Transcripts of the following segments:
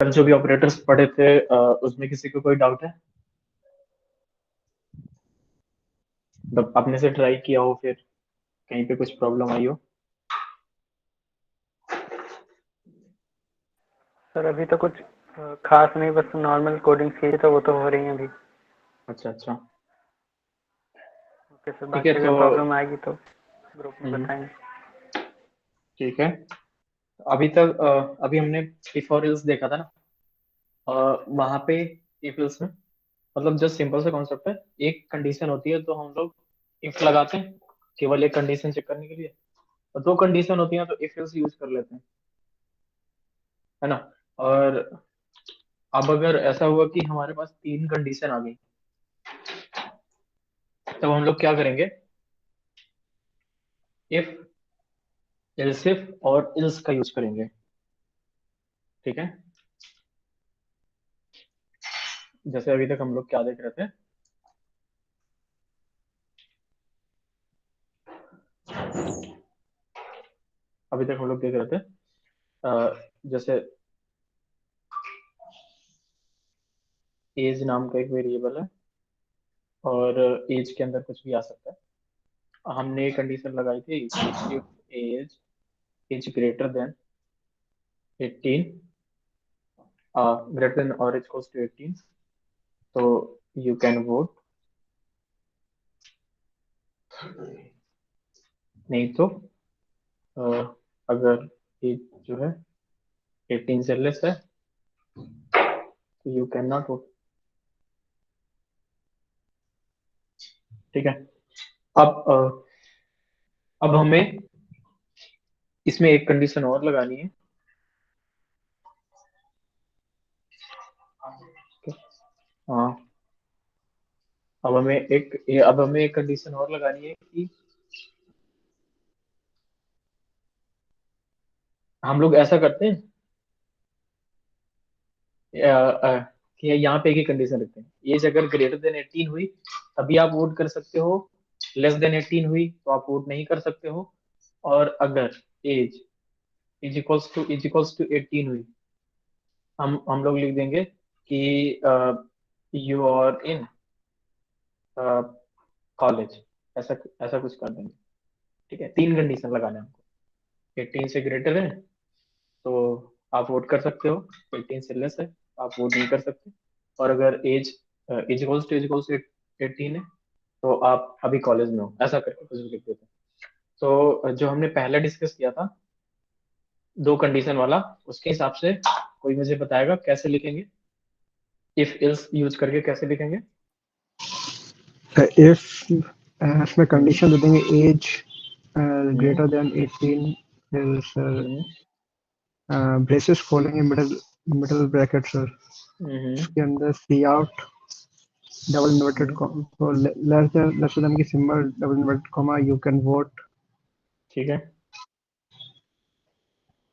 कल जो भी ऑपरेटर्स पढ़े थे उसमें किसी को कोई डाउट है? मतलब आपने से ट्राई किया हो, फिर कहीं पे कुछ प्रॉब्लम आई हो? सर अभी तो कुछ खास नहीं, बस नॉर्मल कोडिंग की तो वो तो हो रही है अभी। अच्छा अच्छा। ओके सर, ठीक है बाकी तो अगर प्रॉब्लम आएगी तो ग्रुप में हम्म, बताएंगे। ठीक है। अभी तक अभी हमने इफ और एल्स देखा था ना। वहां पे इफ एल्स में मतलब जस्ट सिंपल सा कॉन्सेप्ट है। एक कंडीशन होती है तो हम लोग इफ लगाते हैं केवल एक कंडीशन चेक करने के लिए, और दो कंडीशन होती हैं तो इफ एल्स यूज कर लेते हैं, है ना। और अब अगर ऐसा हुआ कि हमारे पास तीन कंडीशन आ गई, तब हम लोग क्या करेंगे? इफ, एल्स इफ और इल्स का यूज करेंगे। ठीक है। जैसे अभी तक हम लोग क्या देख रहे थे? अभी तक हम लोग देख रहे थे जैसे एज नाम का एक वेरिएबल है, और एज के अंदर कुछ भी आ सकता है। हमने कंडीशन लगाई थी if age is greater than 18, greater than और इक्वल्स टू 18, तो यू कैन वोट, नहीं तो अगर एज जो है 18 से लेस है तो यू कैन नॉट वोट। ठीक है। अब अब हमें इसमें एक कंडीशन और लगानी है। हाँ, अब हमें एक कंडीशन और लगानी है कि हम लोग ऐसा करते हैं कि यहाँ पे एक ही कंडीशन रखते हैं। एज अगर ग्रेटर देन 18 हुई तभी आप वोट कर सकते हो, लेस देन 18 हुई तो आप वोट नहीं कर सकते हो। और अगर एज इज इक्वल्स टू 18 हुई, हम लोग लिख देंगे कि यू आर इन कॉलेज, ऐसा ऐसा कुछ कर देंगे। ठीक है, तीन कंडीशन लगाना है हमको। 18 से ग्रेटर है तो आप वोट कर सकते हो, 18 से लेस है आप वोट नहीं कर सकते। और अगर एज इज इक्वल्स टू 18 है तो आप अभी कॉलेज में हो, ऐसा करके कुछ भी लिख देते हैं। तो जो हमने पहले डिस्कस किया था दो कंडीशन वाला, उसके हिसाब से कोई मुझे बताएगा कैसे लिखेंगे? इफ इल्स यूज करके कैसे लिखेंगे? इफ इसमें हम्म कंडीशन दे देंगे एज हम्म ग्रेटर देन 18, फिर सर हम्म ब्रेसेस खोलेंगे, मिडल मिडल ब्रैकेट सर, हम्म इसके अंदर सी आउट डबल इन्वर्टेड हम्म, तो लेस देन की symbol double inverted comma you can vote. ठीक है।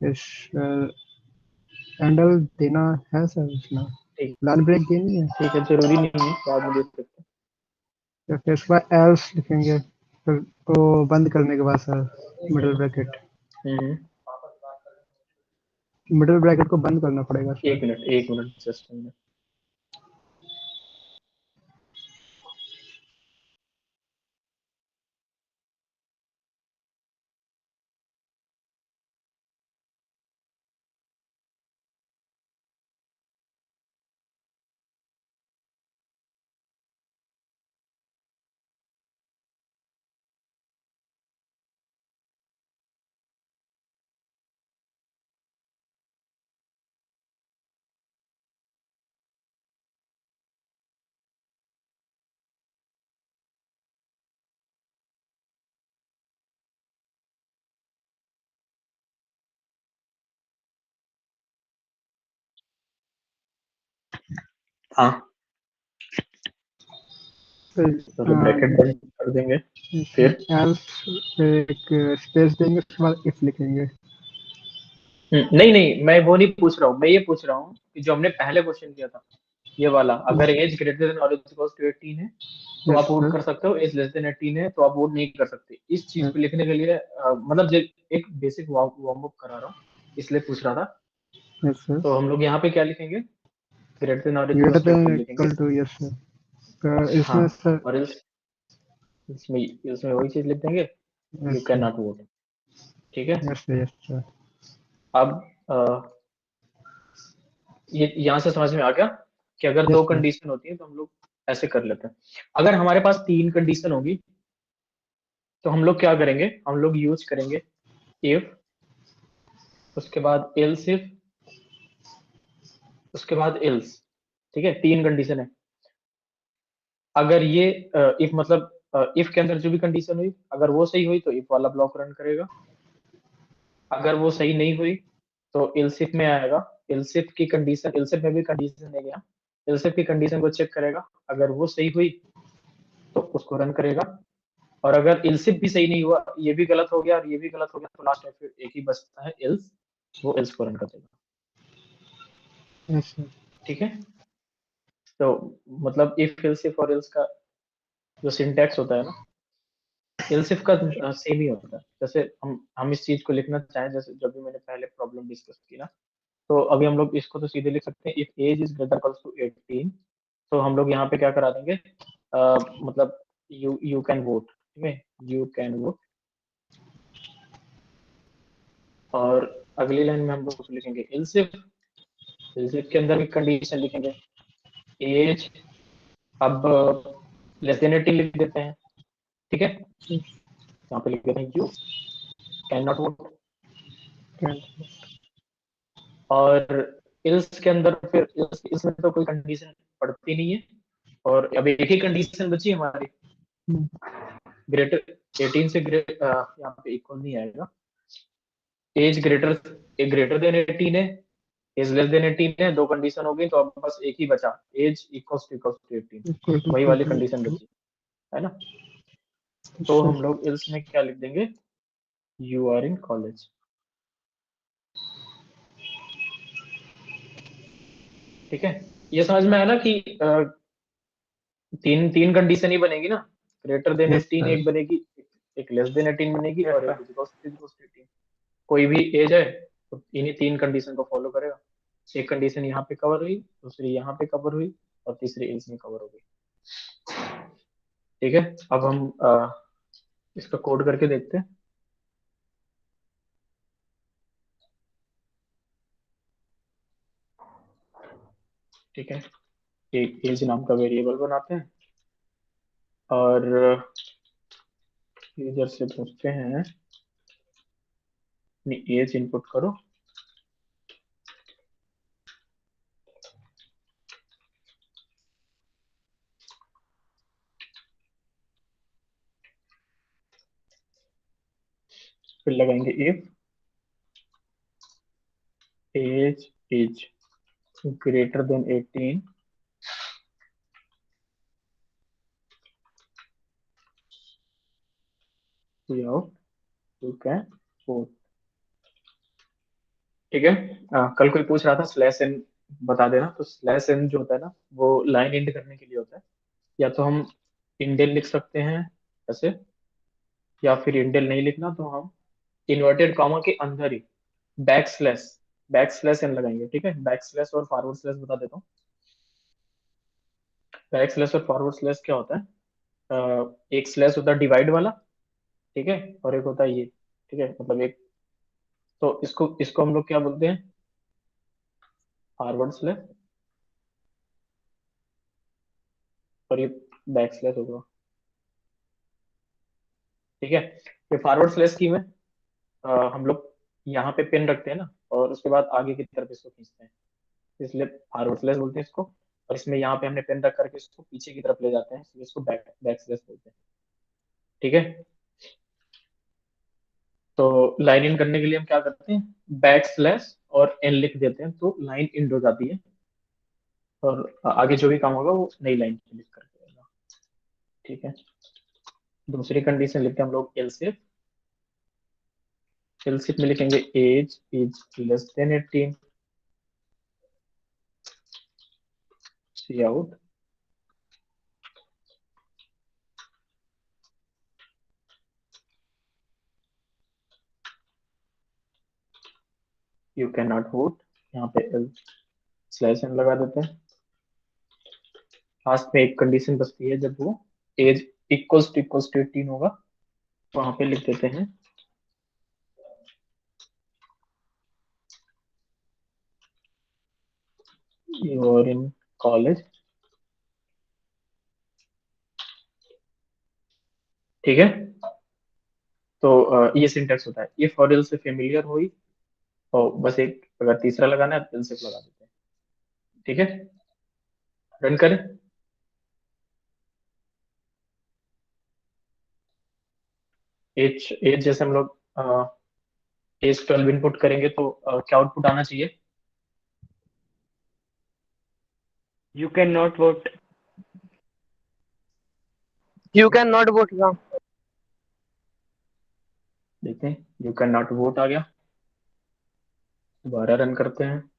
इस हैंडल देना है सर, इसमें ठीक लाल ब्रेक देनी है। ठीक है, जरूरी नहीं है, बाद में देख सकते तो फिर इसके बाद एल्स लिखेंगे, फिर तो बंद करने के बाद सर मिडल ब्रैकेट, हैं। मिडल ब्रैकेट को बंद करना पड़ेगा सर। एक मिनट जस्ट मिनट। हाँ, तो ब्रैकेट फिर बंद कर देंगे। फिर एल्स एक स्पेस देंगे, उसके बाद इफ लिखेंगे। नहीं नहीं, मैं वो नहीं पूछ रहा हूँ, मैं ये पूछ रहा हूँ कि जो हमने पहले क्वेश्चन किया था ये वाला, अगर एज ग्रेटर देन और इक्वल्स टू 18 है तो यस आप वोट सर। कर सकते हो, एज लेस देन 18 है तो आप वोट नहीं कर सकते। इस चीज को लिखने के लिए मतलब एक बेसिक वार्म अप करा रहा हूँ, इसलिए पूछ रहा था। Yes sir. तो हम लोग यहाँ पे क्या लिखेंगे, ग्रेटर देन और इक्वल ग्रेटर टू देन 18 लिखेंगे। Equal to, yes sir. हाँ, इसमें सर, और इसमें इसमें वही चीज लिख देंगे, you yes can sir, not vote. ठीक है। Yes sir, yes sir. अब ये यहाँ से समझ में आ गया कि अगर यस दो सर। कंडीशन होती है तो हम लोग ऐसे कर लेते हैं। अगर हमारे पास तीन कंडीशन होगी तो हम लोग क्या करेंगे, हम लोग यूज करेंगे इफ, उसके बाद एल्स इफ, उसके बाद एल्स। ठीक है, तीन कंडीशन है। अगर ये इफ मतलब इफ के अंदर जो भी कंडीशन हुई, अगर वो सही हुई तो इफ वाला ब्लॉक रन करेगा। अगर वो सही नहीं हुई तो एल्स इफ में आएगा। एल्स इफ की कंडीशन, एल्स इफ में भी कंडीशन है गया, एल्स इफ की कंडीशन को चेक करेगा। अगर वो सही हुई तो उसको रन करेगा। और अगर एल्स इफ भी सही नहीं हुआ, ये भी गलत हो गया और ये भी गलत हो गया, तो लास्ट में फिर एक ही बचता है एल्स, वो एल्स को रन कर देगा। Yes sir. ठीक है। तो मतलब इफ एल्स इफ और एल्स का जो सिंटैक्स होता है ना, एलसिफ का सेम ही होता है। जैसे हम इस चीज को लिखना चाहें, जैसे जब भी मैंने पहले प्रॉब्लम डिस्कस की ना, तो अभी हम लोग इसको तो सीधे लिख सकते हैं, if age is greater to 18। तो हम लोग यहाँ पे क्या करा देंगे, मतलब यू कैन वोट। ठीक है, यू कैन वोट। और अगली लाइन में हम लोग लिखेंगे एलसिफ। एलसिफ के अंदर भी कंडीशन लिखेंगे, एज, अब लेस देन 18 लिख देते हैं। ठीक है, यहाँ पे लिख देते हैं यू कैन नॉट वोट। और इल्स के अंदर फिर इल्स में तो कोई कंडीशन पड़ती नहीं है, और अब एक ही कंडीशन बची है हमारी, ग्रेटर 18 से यहाँ पे इक्वल नहीं आएगा। एज ग्रेटर, ग्रेटर देन 18 है, एज लेस देन 18 है, दो कंडीशन हो गई, तो अब बस एक ही बचा, age equal to 18। Equal to वही वाली टू। कंडीशन बची है ना। तो सर। हम लोग इल्स में क्या लिख देंगे, यू आर इन कॉलेज। ठीक है, ये समझ में आया ना कि तीन तीन कंडीशन ही बनेगी ना, ग्रेटर देन यस 18 सर। एक बनेगी, एक लेस देन 18 बनेगी, यस और एक सर। Is equal to 18। कोई भी एज है तो इन्हीं तीन कंडीशन को फॉलो करेगा। एक कंडीशन यहाँ पे कवर हुई, दूसरी यहाँ पे कवर हुई, और तीसरी एज में कवर हो गई। ठीक है, अब हम इसका कोड करके देखते हैं। ठीक है, एक एज नाम का वेरिएबल बनाते हैं, और यूजर से पूछते हैं अपनी एज इनपुट करो। फिर लगाएंगे if age is greater than 18, cout you can vote. ठीक है। कल कोई पूछ रहा था स्लैश एन बता देना, तो स्लैश एन जो होता है ना, वो लाइन एंड करने के लिए होता है। या तो हम इंडेल लिख सकते हैं ऐसे, या फिर इंडेल नहीं लिखना तो हम इन्वर्टेड कॉमा के अंदर ही बैक स्लैश एन लगाएंगे। ठीक है, बैक स्लैश और फॉरवर्ड स्लैश बता देता हूँ। बैक स्लैश और फॉरवर्ड स्लैश क्या होता है, एक स्लैश होता है डिवाइड वाला, ठीक है, और एक होता है ये। ठीक है, मतलब एक, तो इसको इसको हम लोग क्या बोलते हैं, फॉरवर्ड स्लैश, और ये बैक स्लैश होगा। ठीक है, ये फॉरवर्ड स्लैश की में हम लोग यहाँ पे पेन रखते हैं ना, और उसके बाद आगे की तरफ इसको खींचते हैं, इसलिए फॉरवर्ड स्लैश बोलते हैं इसको। और इसमें यहाँ पे हमने पेन रख करके इसको पीछे की तरफ ले जाते हैं, इसलिए इसको बैक बैक स्लैश बोलते हैं। ठीक है, तो लाइन इन करने के लिए हम क्या करते हैं, बैक स्लैश और एन लिख देते हैं, तो लाइन इन हो जाती है, और आगे जो भी काम होगा वो नई लाइन पे लिख करके होगा। ठीक है, दूसरी कंडीशन लिखते हैं हम लोग एल्सिफ। एल्सिफ में लिखेंगे age is less than 18, cout you can not vote. यहाँ पे स्लैश एन लगा देते हैं। लास्ट में एक कंडीशन बचती है, जब वो एज इक्वल्स टू 18 होगा, वहां पे लिख देते हैं यू आर इन कॉलेज। ठीक है, तो ये सिंटेक्स होता है। इफ और एल्स से फेमिलियर हुई, और बस एक अगर तीसरा लगाना है तो एल्स इफ लगा देते हैं। ठीक है, रन करें। एज एज जैसे हम लोग एज 12 इनपुट करेंगे तो क्या आउटपुट आना चाहिए? You cannot vote. You cannot vote now. देखते हैं, यू कैन नॉट वोट आ गया। दोबारा रन करते हैं,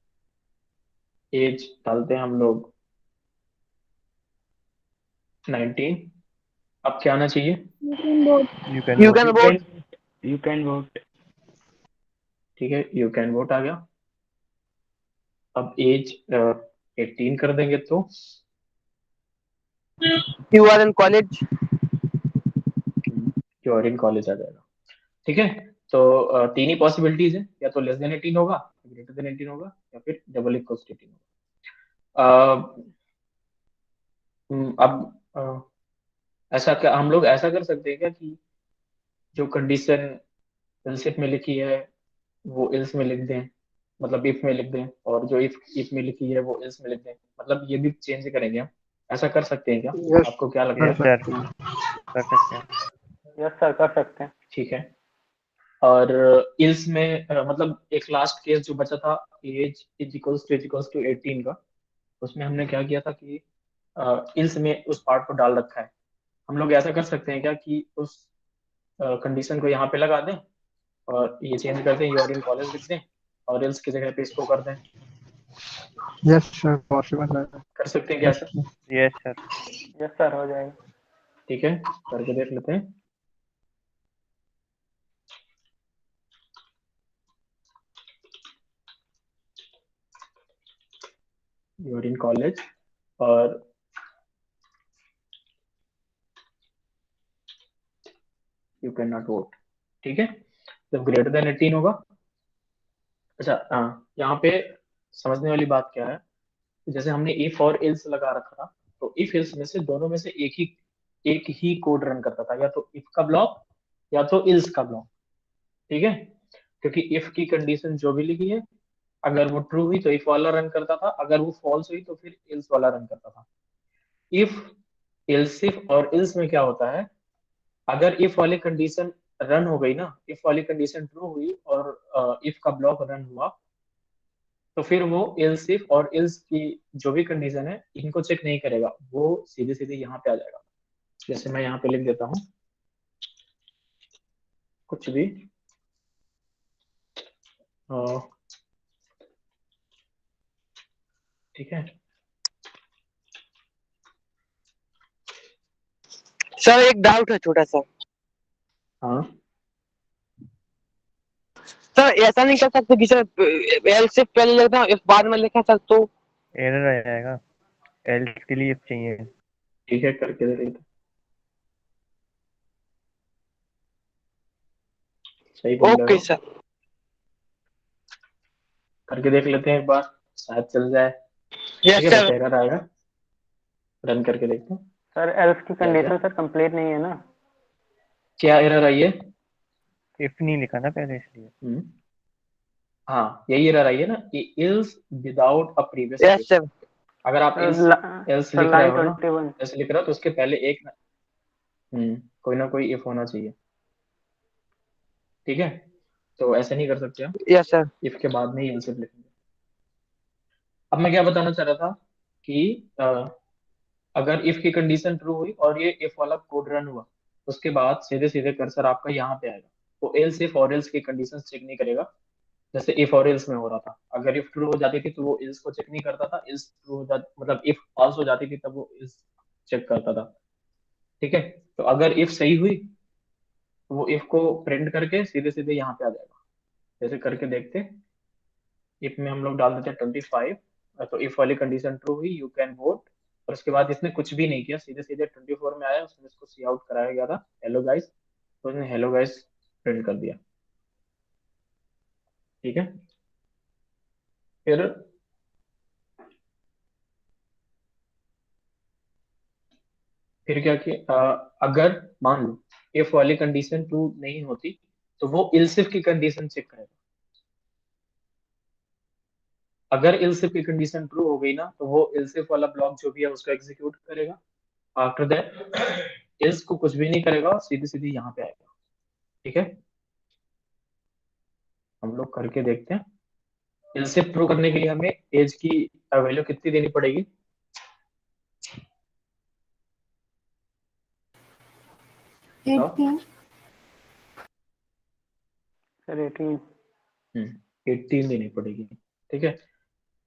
एज डालते हैं हम लोग 19। अब क्या आना चाहिए? You can You vote. can You vote. can. You can vote. ठीक है, यू कैन वोट आ गया। अब एज 18 कर देंगे तो You are in college. You in college आ जाएगा। ठीक है, तो तीन ही पॉसिबिलिटीज है, या तो लेस देन 18 होगा, ग्रेटर देन 18 होगा, या फिर डबल इक्वल्स टू 18 होगा। अब ऐसा क्या हम लोग ऐसा कर सकते हैं क्या कि जो कंडीशन एल्सिफ में लिखी है वो एल्स में लिख दें, मतलब इफ में लिख दें, और जो इफ में लिखी है वो एल्स में लिख दें, मतलब ये भी चेंज करेंगे हम? ऐसा कर सकते हैं क्या? यस आपको क्या लगता कर है? Yes, sir. सकते हैं। कर सकते हैं. Yes sir, कर सकते हैं. ठीक है, और इल्स में मतलब एक लास्ट केस जो बचा था, एज इज इक्वल्स टू 18 का, उसमें हमने क्या किया था कि इल्स में उस पार्ट को डाल रखा है। हम लोग ऐसा कर सकते हैं क्या कि उस कंडीशन को यहाँ पे लगा दें और ये चेंज कर दें, यूआर इन कॉलेज लिख दें, और इल्स की जगह पे इसको कर दें? यस सर पॉसिबल है। कर सकते हैं क्या yes sir? Yes, sir. Yes sir, हो जाएगा. ठीक है, करके देख लेते हैं। यूआर इन कॉलेज और यू कैन नॉट वोट। ठीक है, जब ग्रेटर देन 18 होगा। अच्छा हाँ, यहाँ पे समझने वाली बात क्या है, जैसे हमने इफ और एल्स लगा रखा था, तो इफ एल्स में से दोनों में से एक ही कोड रन करता था, या तो इफ का ब्लॉक या तो एल्स का ब्लॉक। ठीक है, क्योंकि इफ की कंडीशन जो भी लिखी है, अगर वो ट्रू हुई तो इफ वाला रन करता था, अगर वो फॉल्स हुई तो फिर एल्स वाला रन करता था। इफ एल्स इफ और एल्स में क्या होता है, अगर इफ वाली कंडीशन रन हो गई ना, इफ वाली कंडीशन ट्रू हुई और इफ का ब्लॉक रन हुआ, तो फिर वो एल्स इफ और एल्स की जो भी कंडीशन है इनको चेक नहीं करेगा, वो सीधे सीधे यहाँ पे आ जाएगा। जैसे मैं यहाँ पे लिख देता हूँ कुछ भी, अ, ठीक है। सर एक डाउट है छोटा सा. हाँ, सर ऐसा नहीं कर सकते कि सर एल से पहले लिखना इफ बाद में लिखा सर तो. Error आ जाएगा. Else के लिए if चाहिए. ठीक है, करके देख लेते हैं। सही बोल रहे ओके हो, सर. करके देख लेते हैं एक बार, शायद चल जाए। ठीक यस है, बस सर. एरर आएगा, रन करके देखते हैं। Sir, else की क्या क्या कंडीशन सर कंप्लीट नहीं है ना. क्या एरर आई है? If नहीं लिखा ना पहले इसलिए. हम्म, हाँ यही एरर आई है ना, कि ills without a previous yes if. Sir. अगर आप सर इल्स एल्स सर लिख रहे लाइन हो ना, 21. एल्स लिख रहे हो तो उसके पहले एक कोई ना कोई इफ होना चाहिए। ठीक है, तो ऐसे नहीं कर सकते हम, यस सर. इफ के बाद में ही एल्स लिखेंगे। अब मैं क्या बताना चाह रहा था कि अगर इफ की कंडीशन ट्रू हुई और ये इफ वाला कोड रन हुआ, उसके बाद सीधे सीधे कर्सर आपका यहाँ पे आएगा, वो एल्स इफ और एल्स की कंडीशन चेक नहीं करेगा। जैसे इफ और एल्स में हो रहा था, अगर इफ ट्रू हो जाती थी तो वो एल्स को चेक नहीं करता था, एल्स ट्रू हो जाती मतलब इफ फॉल्स हो जाती थी तब वो एल्स चेक करता था। ठीक है, तो अगर इफ सही हुई तो वो इफ को प्रिंट करके सीधे सीधे यहाँ पे आ जाएगा। जैसे करके देखते हैं। इफ में हम लोग डाल देते हैं 25, तो इफ वाली कंडीशन ट्रू हुई यू कैन वोट, और उसके बाद इसने कुछ भी नहीं किया, सीधे सीधे 24 में आया, उसने इसको सी आउट कराया गया था हेलो गाइस, तो उसने हेलो गाइस प्रिंट कर दिया। ठीक है, फिर क्या किया, अगर मान लो इफ वाली कंडीशन ट्रू नहीं होती तो वो इल्सिफ की कंडीशन चेक करेगा। अगर इल्सिफ की कंडीशन ट्रू हो गई ना तो वो इल्सिफ वाला ब्लॉक जो भी है उसको एग्जीक्यूट करेगा। आफ्टर दैट इल्स को कुछ भी नहीं करेगा, सीधी सीधी यहाँ पे आएगा। ठीक है, हम लोग करके देखते हैं। इल्सिफ प्रूव करने के लिए हमें एज की वैल्यू कितनी देनी पड़ेगी? 18। सर 18। 18 देनी पड़ेगी। ठीक है,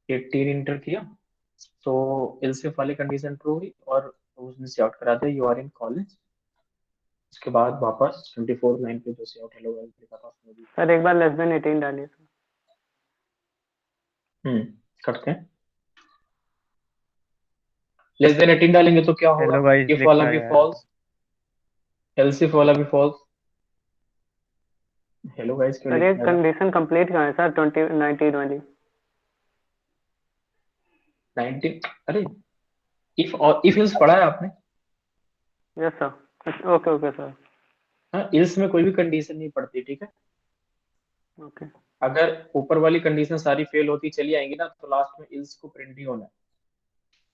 18 इंटर किया तो इल्सिफ वाली कंडीशन ट्रू हुई और उसने से आउट करा दिया यू आर इन कॉलेज। उसके बाद वापस 24 लाइन पे जो से आउट हेलो गाइस लिखा था उसमें भी सर एक बार लेस देन 18 डालिए सर। करते हैं। लेस देन 18 डालेंगे तो क्या होगा? हेलो गाइस इफ लिख वाला के भी आया है। फॉल्स, एल्स इफ वाला भी फॉल्स। हेलो गाइस क्यों सर लिख ये के आया? कंडीशन कंप्लीट कहाँ है सर 20 19 वाली? 19, अरे इफ और इफ इल्स पढ़ा है आपने? Yes sir. Okay okay sir. हाँ, इल्स में कोई भी कंडीशन नहीं पड़ती। ठीक है, ओके। अगर ऊपर वाली कंडीशन सारी फेल होती चली आएंगी ना तो लास्ट में इल्स को प्रिंट ही होना है।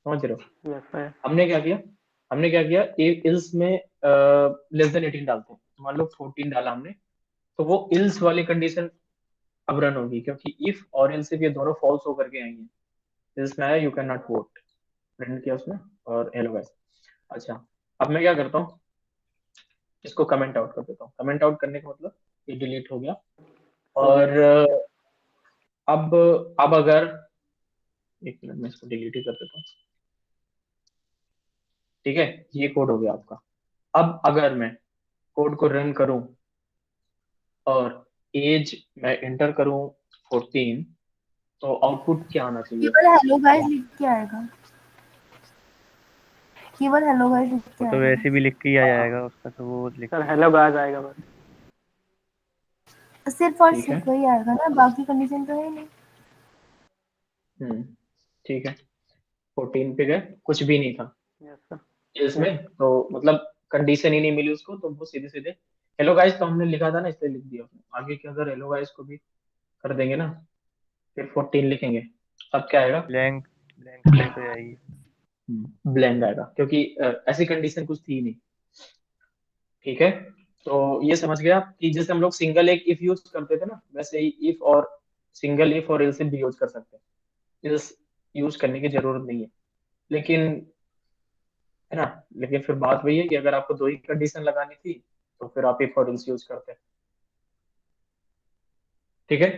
समझ रहे हो? Yes sir. हमने क्या किया, एक इल्स में लेस देन 18 डालते हैं, मान लो 14 डाला हमने, तो वो इल्स वाली कंडीशन अब रन होगी, क्योंकि इफ और इल्स इफ ये दोनों फॉल्स होकर के आएंगे। इल्स में आया you can not vote, print किया उसने और हेलो गाइस। अच्छा, अब मैं क्या करता हूँ, इसको कमेंट आउट कर देता हूँ। कमेंट आउट करने का मतलब ये डिलीट हो गया। हो गया। और अब अगर एक मिनट में इसको डिलीट ही कर देता हूँ। ठीक है, ये कोड हो गया आपका। अब अगर मैं कोड को रन करूं और एज मैं एंटर करूं 14, तो आउटपुट क्या आना चाहिए? केवल हेलो गाइस लिख के आएगा, केवल हेलो गाइस लिख के वो तो आएगा वैसे भी लिख के ही आ हाँ, जाएगा उसका, तो वो लिख सर के। हेलो गाइस आएगा बस। बस। सिर्फ और ठीक है। सिर्फ वही आएगा ना, बाकी कंडीशन तो है नहीं। हम्म ठीक है, 14 पे गए, कुछ भी नहीं था यस सर। इसमें, यस। तो मतलब कंडीशन ही नहीं मिली उसको, तो वो सीधे सीधे हेलो गाइस तो हमने लिखा था ना इसलिए लिख दिया उसने। आगे के अगर हेलो गाइस को भी कर देंगे ना, फिर 14 लिखेंगे, तब क्या आएगा? ब्लैंक ब्लैंक प्रिंट हो जाएगी। ब्लैंक आएगा, क्योंकि ऐसी कंडीशन कुछ थी नहीं। ठीक है, तो ये समझ गया कि जैसे हम लोग सिंगल एक इफ यूज करते थे ना, वैसे ही इफ और सिंगल इफ और एल्स भी यूज कर सकते हैं। एल्स यूज करने की जरूरत नहीं है, लेकिन है ना, लेकिन फिर बात वही है कि अगर आपको दो ही कंडीशन लगानी थी तो फिर आप इफ और एल्स यूज करते हैं। ठीक है,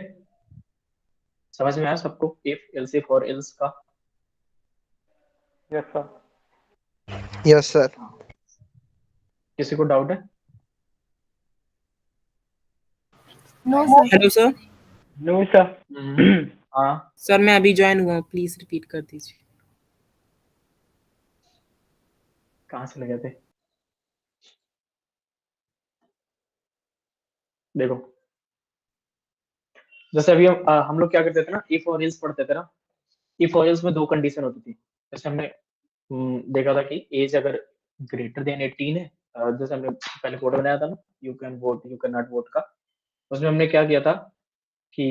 समझ में आया सबको इफ एल्स इफ और एल्स का? Yes sir. Yes sir. किसी को डाउट है? No sir. Hello sir. No sir. हाँ, सर मैं अभी ज्वाइन हुआ हूँ, प्लीज रिपीट कर दीजिए। कहाँ से लगे थे? देखो, जैसे अभी हम लोग क्या करते थे ना, इफ और एल्स पढ़ते थे ना, इफ और एल्स में दो कंडीशन होती थी। जैसे हमने देखा था कि एज अगर ग्रेटर देन 18 है, जैसे हमने पहले कोड बनाया था ना, you can vote you can not vote का, उसमें हमने क्या किया था कि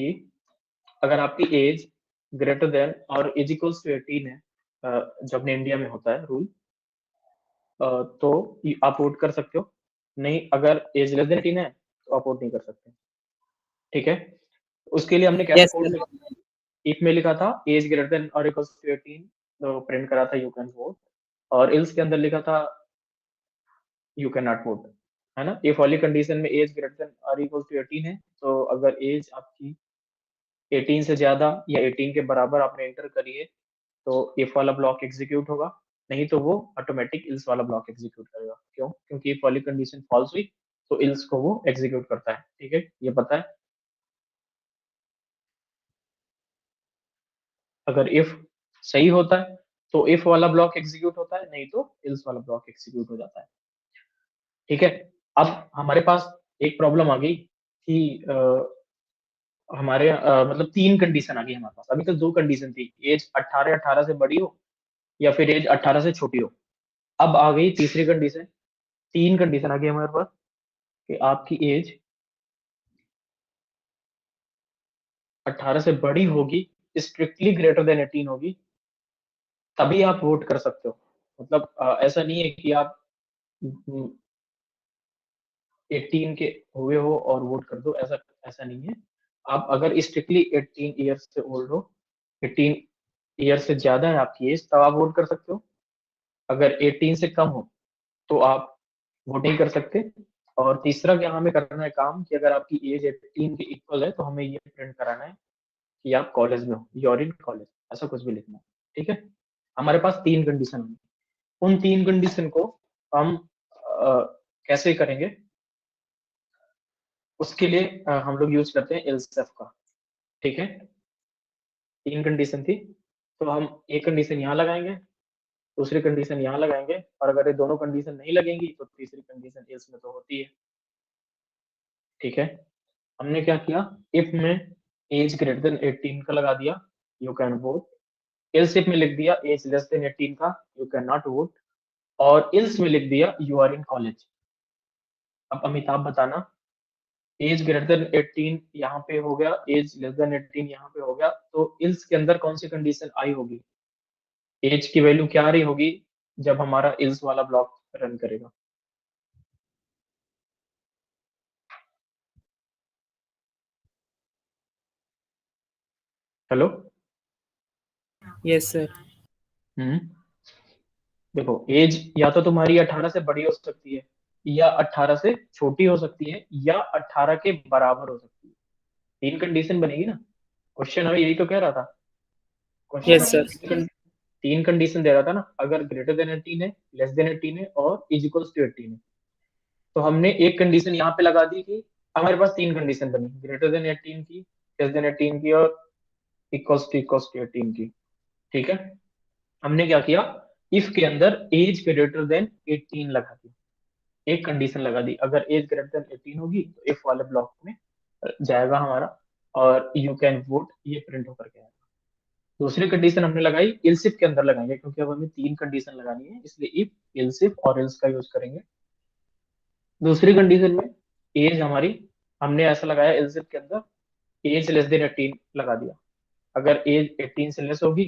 अगर आपकी एज ग्रेटर देन और एज इक्वल्स टू 18 है, जो अपने इंडिया में होता है रूल, तो आप वोट कर सकते हो। नहीं, अगर एज लेस देन 18 है तो आप वोट नहीं कर सकते। ठीक है, उसके लिए हमने कैसे यस कोड सर। में इफ में लिखा था एज ग्रेटर देन और इक्वल्स टू 18, तो प्रिंट करा था यू कैन वोट, और इल्स के अंदर लिखा था यू कैन नॉट वोट। है ना, इफ वाली कंडीशन में एज ग्रेटर देन और इक्वल टू 18 है, तो अगर एज आपकी 18 से ज्यादा या 18 के बराबर आपने एंटर करी है तो इफ वाला ब्लॉक एग्जीक्यूट होगा, नहीं तो वो ऑटोमेटिक इल्स वाला ब्लॉक एग्जीक्यूट करेगा। क्यों? क्योंकि इफ वाली कंडीशन फॉल्स हुई तो इल्स को वो एग्जीक्यूट करता है। ठीक है, ये पता है? अगर इफ सही होता है तो इफ वाला ब्लॉक एग्जीक्यूट होता है, नहीं तो इल्स वाला ब्लॉक एग्जीक्यूट हो जाता है। ठीक है। अब हमारे पास एक प्रॉब्लम आ गई कि हमारे मतलब तीन कंडीशन आ गई हमारे पास। अभी तक दो कंडीशन थी, एज 18 से बड़ी हो या फिर एज 18 से छोटी हो। अब आ गई तीसरी कंडीशन। तीन कंडीशन आ गई हमारे पास कि आपकी एज 18 से बड़ी होगी, स्ट्रिक्टली ग्रेटर देन 18 होगी, तभी आप वोट कर सकते हो। मतलब ऐसा नहीं है कि आप 18 के हुए हो और वोट कर दो, ऐसा ऐसा नहीं है। आप अगर स्ट्रिक्टली 18 ईयर्स से ओल्ड हो, 18 ईयर से ज्यादा है आपकी एज, तब आप वोट कर सकते हो। अगर 18 से कम हो तो आप वोट नहीं कर सकते। और तीसरा क्या हमें करना है काम, कि अगर आपकी एज 18 के इक्वल है तो हमें ये प्रिंट कराना है कि आप कॉलेज में हो, यूर इन कॉलेज, ऐसा कुछ भी लिखना है। ठीक है। हमारे पास तीन कंडीशन है। उन तीन कंडीशन को हम कैसे करेंगे, उसके लिए हम लोग यूज करते हैं एल्सेफ का। ठीक है। तीन कंडीशन थी, तो हम एक कंडीशन यहाँ लगाएंगे, दूसरी कंडीशन यहाँ लगाएंगे, और अगर ये दोनों कंडीशन नहीं लगेंगी तो तीसरी कंडीशन एल्स में तो होती है। ठीक है। हमने क्या किया, इफ में एज ग्रेटर देन 18 का लगा दिया, you can vote. Else if में लिख दिया एज लेस देन 18 का, यू कैन नॉट वोट। और इल्स में लिख दिया यू आर इन कॉलेज। अब अमिताभ बताना, एज ग्रेटर देन 18 यहाँ पे हो गया, एज लेस देन 18 यहाँ पे हो गया, तो इल्स के अंदर कौन सी कंडीशन आई होगी, एज की वैल्यू क्या आ रही होगी जब हमारा इल्स वाला ब्लॉक रन करेगा। हेलो। Yes sir. हम्म। देखो, एज या तो तुम्हारी 18 से बड़ी हो सकती है, या 18 से छोटी हो सकती है, या 18 के बराबर हो सकती है। तीन कंडीशन बनेगी ना। क्वेश्चन हमें यही तो कह रहा था। क्वेश्चन यस हमें सर। तीन कंडीशन दे रहा था ना, अगर ग्रेटर देन 18 है, लेस देन 18 है, और इज इक्वल्स टू 18 है। तो हमने एक कंडीशन यहाँ पे लगा दी कि हमारे पास तीन कंडीशन बनी, ग्रेटर देन 18 की, लेस देन 18 की, और इक्वल्स टू 18 की। ठीक है। हमने क्या किया, इफ के अंदर एज ग्रेटर देन 18 लगा दी, एक कंडीशन लगा दी, अगर एज ग्रेटर देन 18 होगी तो इफ वाले ब्लॉक में जाएगा हमारा, और यू कैन वोट ये प्रिंट होकर के आएगा। दूसरी कंडीशन हमने लगाई इल्सिफ के अंदर लगाएंगे, क्योंकि अब हमें तीन कंडीशन लगानी है, इसलिए इफ, इल्सिफ और इल्स का यूज करेंगे। दूसरी कंडीशन में एज हमारी, हमने ऐसा लगाया इल्सिफ के अंदर एज लेस देन 18 लगा दिया, अगर एज 18 से लेस होगी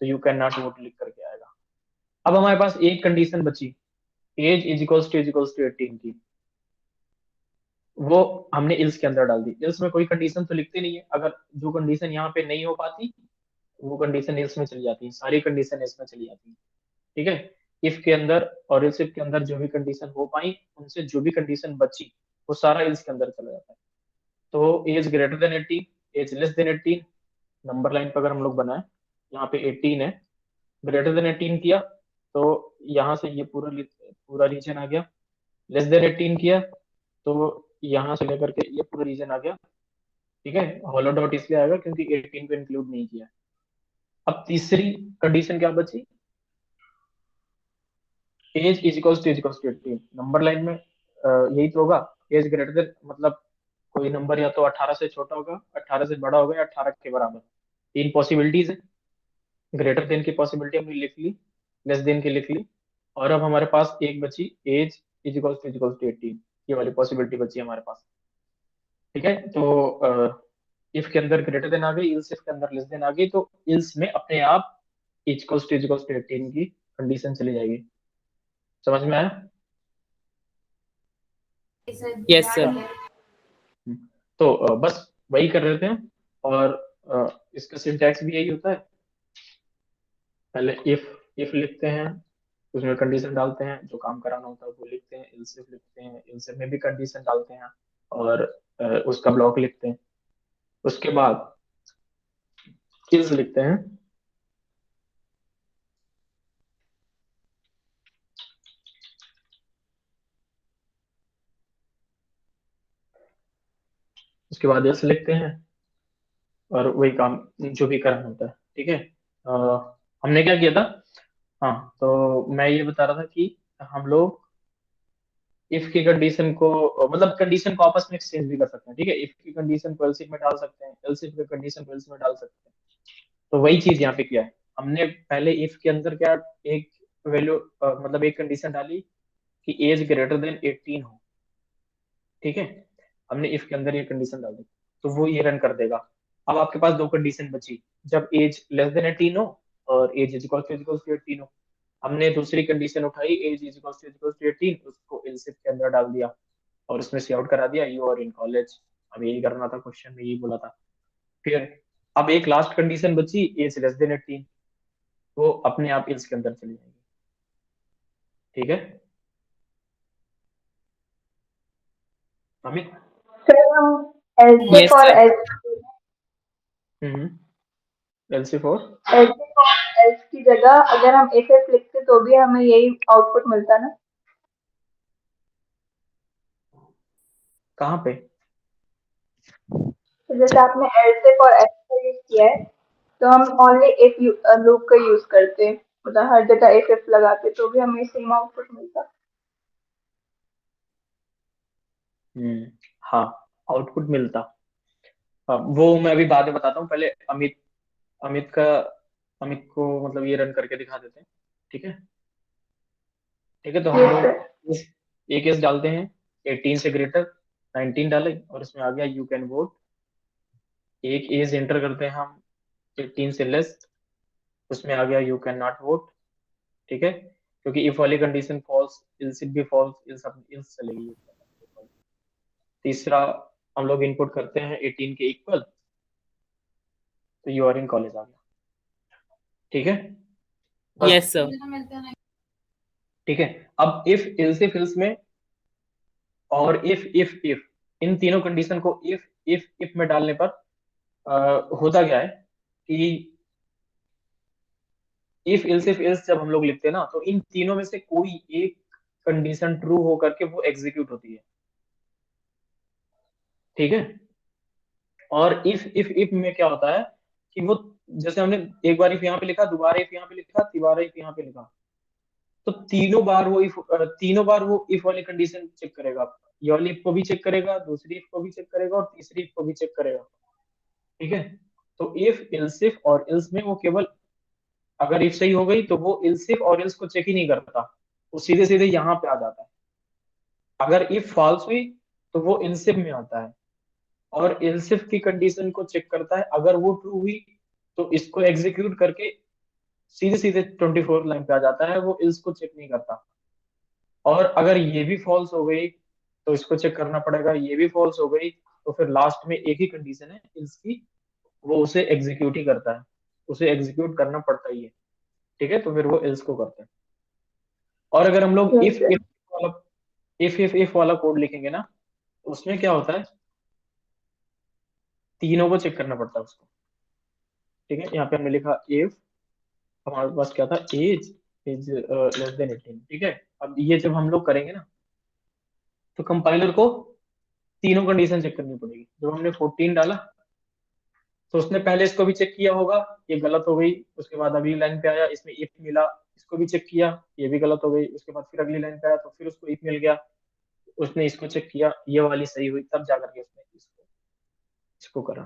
तो यू कैन नॉट वोट लिख करके आएगा। अब हमारे पास एक कंडीशन बची, एज इज इक्वल्स टू 18 की, वो हमने इल्स के अंदर डाल दी। इल्स में कोई कंडीशन तो लिखते नहीं है, अगर जो कंडीशन यहाँ पे नहीं हो पाती वो कंडीशन इल्स में चली जाती है, सारी कंडीशन इसमें चली जाती है। ठीक है। इफ के अंदर और इल्स इफ के अंदर जो भी कंडीशन हो पाई, उनसे जो भी कंडीशन बची वो सारा इल्स के अंदर चला जाता है। तो age greater than 18, age less than 18, number line पर अगर हम लोग बनाए, यहाँ पे 18 है, ग्रेटर देन 18 किया तो यहाँ से ये पूरा रीजन आ गया। लेस देन 18 किया तो यहाँ से लेकर के ये पूरा रीजन आ गया। ठीक है। हॉलो डॉट इसलिए आएगा क्योंकि 18 को इंक्लूड नहीं किया। अब तीसरी कंडीशन क्या बची, age is equals to 18, number line में यही तो होगा, एज ग्रेटर देन मतलब कोई नंबर या तो 18 से छोटा होगा, 18 से बड़ा होगा, या 18 के बराबर। तीन पॉसिबिलिटीज है, ग्रेटर देन की पॉसिबिलिटी हमने लिख ली, लेस देन की लिख ली, और अब हमारे पास एक बची एज इज इक्वल्स टू 18, ये वाली पॉसिबिलिटी बची हमारे पास। ठीक है। तो इफ के अंदर ग्रेटर देन आ गई, इल्स इफ के अंदर लेस देन आ गई, तो इल्स में अपने आप इज इक्वल्स टू 18 की कंडीशन चली जाएगी। समझ में आया। Yes sir. तो बस वही कर रहे थे, और इसका सिंटैक्स भी यही होता है। पहले इफ लिखते हैं, उसमें कंडीशन डालते हैं, जो काम कराना होता है वो लिखते हैं, इल्सिफ लिखते हैं, इल्सिफ में भी कंडीशन डालते हैं, और उसका ब्लॉक लिखते हैं। उसके बाद इल्स लिखते हैं। उसके बाद एल्स लिखते हैं, और वही काम जो भी करना होता है। ठीक है। हमने क्या किया था। हाँ, तो मैं ये बता रहा था कि हम लोग इफ की कंडीशन को, मतलब कंडीशन को आपस में एक्सचेंज भी कर सकते हैं। ठीक है, इफ की कंडीशन को एल्सिफ में डाल सकते हैं, एल्सिफ की कंडीशन को एल्स में डाल सकते हैं। तो वही चीज यहाँ पे किया है हमने। पहले इफ के अंदर क्या, एक वैल्यू, मतलब एक कंडीशन डाली कि एज ग्रेटर देन 18 हो। ठीक है, हमने इफ के अंदर ये कंडीशन डाल दी, तो वो ये रन कर देगा। अब आपके पास दो कंडीशन बची, जब एज लेस देन 18 हो और एज इज इक्वल टू 18 हो। हमने दूसरी कंडीशन उठाई, एज इज इक्वल टू 18, उसको एल्स इफ के अंदर डाल दिया और उसमें से आउट करा दिया, यू आर इन कॉलेज। अब यही करना था, क्वेश्चन में यही बोला था। फिर अब एक लास्ट कंडीशन बची, एज लेस देन 18, वो अपने आप एल्स के अंदर चली जाएगी। ठीक है अमित। सर हम Yes, एलसिफ और sir. एलसी फोर एलसिफ और एल्स की जगह अगर हम एफएफ लिखते तो भी हमें यही आउटपुट मिलता ना। कहाँ पे? तो जैसे आपने एलसिफ और एल्स का यूज किया है, तो हम ओनली इफ लूप का यूज करते, मतलब हर जगह एफएफ लगाते तो भी हमें सेम आउटपुट मिलता। हाँ, आउटपुट मिलता। हाँ, वो मैं अभी बाद में बताता हूँ, पहले अमित अमित का अमित को मतलब ये रन करके दिखा देते हैं। ठीक है, ठीक है, तो हम यस लोग सर। एक केस डालते हैं, 18 से ग्रेटर, 19 डाले और इसमें आ गया यू कैन वोट। एक एज एंटर करते हैं हम 18 से लेस, उसमें आ गया यू कैन नॉट वोट। ठीक है, क्योंकि इफ वाली कंडीशन फॉल्स, इल्स इफ भी फॉल्स, इल्स इल्स चलेगी। तीसरा हम लोग इनपुट करते हैं 18 के इक्वल, तो यू आर इन कॉलेज आ गया। ठीक है बस। Yes, sir. ठीक है, अब इफ इल्स इफ इल्स में और इफ इन तीनों कंडीशन को इफ में डालने पर होता क्या है कि इफ इल्स इफ इल्स जब हम लोग लिखते हैं ना, तो इन तीनों में से कोई एक कंडीशन ट्रू हो करके वो एग्जीक्यूट होती है। ठीक है, और इफ में क्या होता है कि वो, जैसे हमने एक बार इफ यहाँ पे लिखा, दोबारा इफ यहाँ पे लिखा, तिबारा इफ यहाँ पे लिखा, तो तीनों बार वो इफ वाली कंडीशन चेक करेगा। ये वाली इफ को भी चेक करेगा, दूसरी इफ को भी चेक करेगा और तीसरी इफ को भी चेक करेगा। ठीक है, तो इफ इल्स इफ और इल्स में वो केवल, अगर इफ सही हो गई तो वो इल्स इफ और इल्स को चेक ही नहीं करता, वो सीधे सीधे यहाँ पे आ जाता है। अगर इफ फॉल्स हुई तो वो इल्स इफ में आता है और इल्स इफ की कंडीशन को चेक करता है। अगर वो ट्रू हुई तो इसको एग्जीक्यूट करके सीधे सीधे 24 लाइन पे आ जाता है, वो इल्स को चेक नहीं करता। और अगर ये भी फॉल्स हो गई तो इसको चेक करना पड़ेगा, ये भी फॉल्स हो गई तो फिर लास्ट में एक ही कंडीशन है इल्स की, वो उसे एग्जीक्यूट ही करता है, उसे एग्जीक्यूट करना पड़ता ही है। ठीक है, तो फिर वो इल्स को करते हैं। और अगर हम लोग यस इफ सर। इफ वाला इफ वाला कोड लिखेंगे ना, तो उसमें क्या होता है, तीनों को चेक करना पड़ता है उसको। ठीक है, यहाँ पे हमने लिखा इफ, हमारे पास क्या था, एज इज लेस देन 18। ठीक है, अब ये जब हम लोग करेंगे ना, तो कंपाइलर को तीनों कंडीशन चेक करनी पड़ेगी। जब हमने 14 डाला तो उसने पहले इसको भी चेक किया होगा, ये गलत हो गई, उसके बाद अगली लाइन पे आया, इसमें इफ मिला, इसको भी चेक किया, ये भी गलत हो गई, उसके बाद फिर अगली लाइन पे आया तो फिर उसको इफ मिल गया, उसने इसको चेक किया, ये वाली सही हुई, तब जाकर के उसने इसको इसको करा।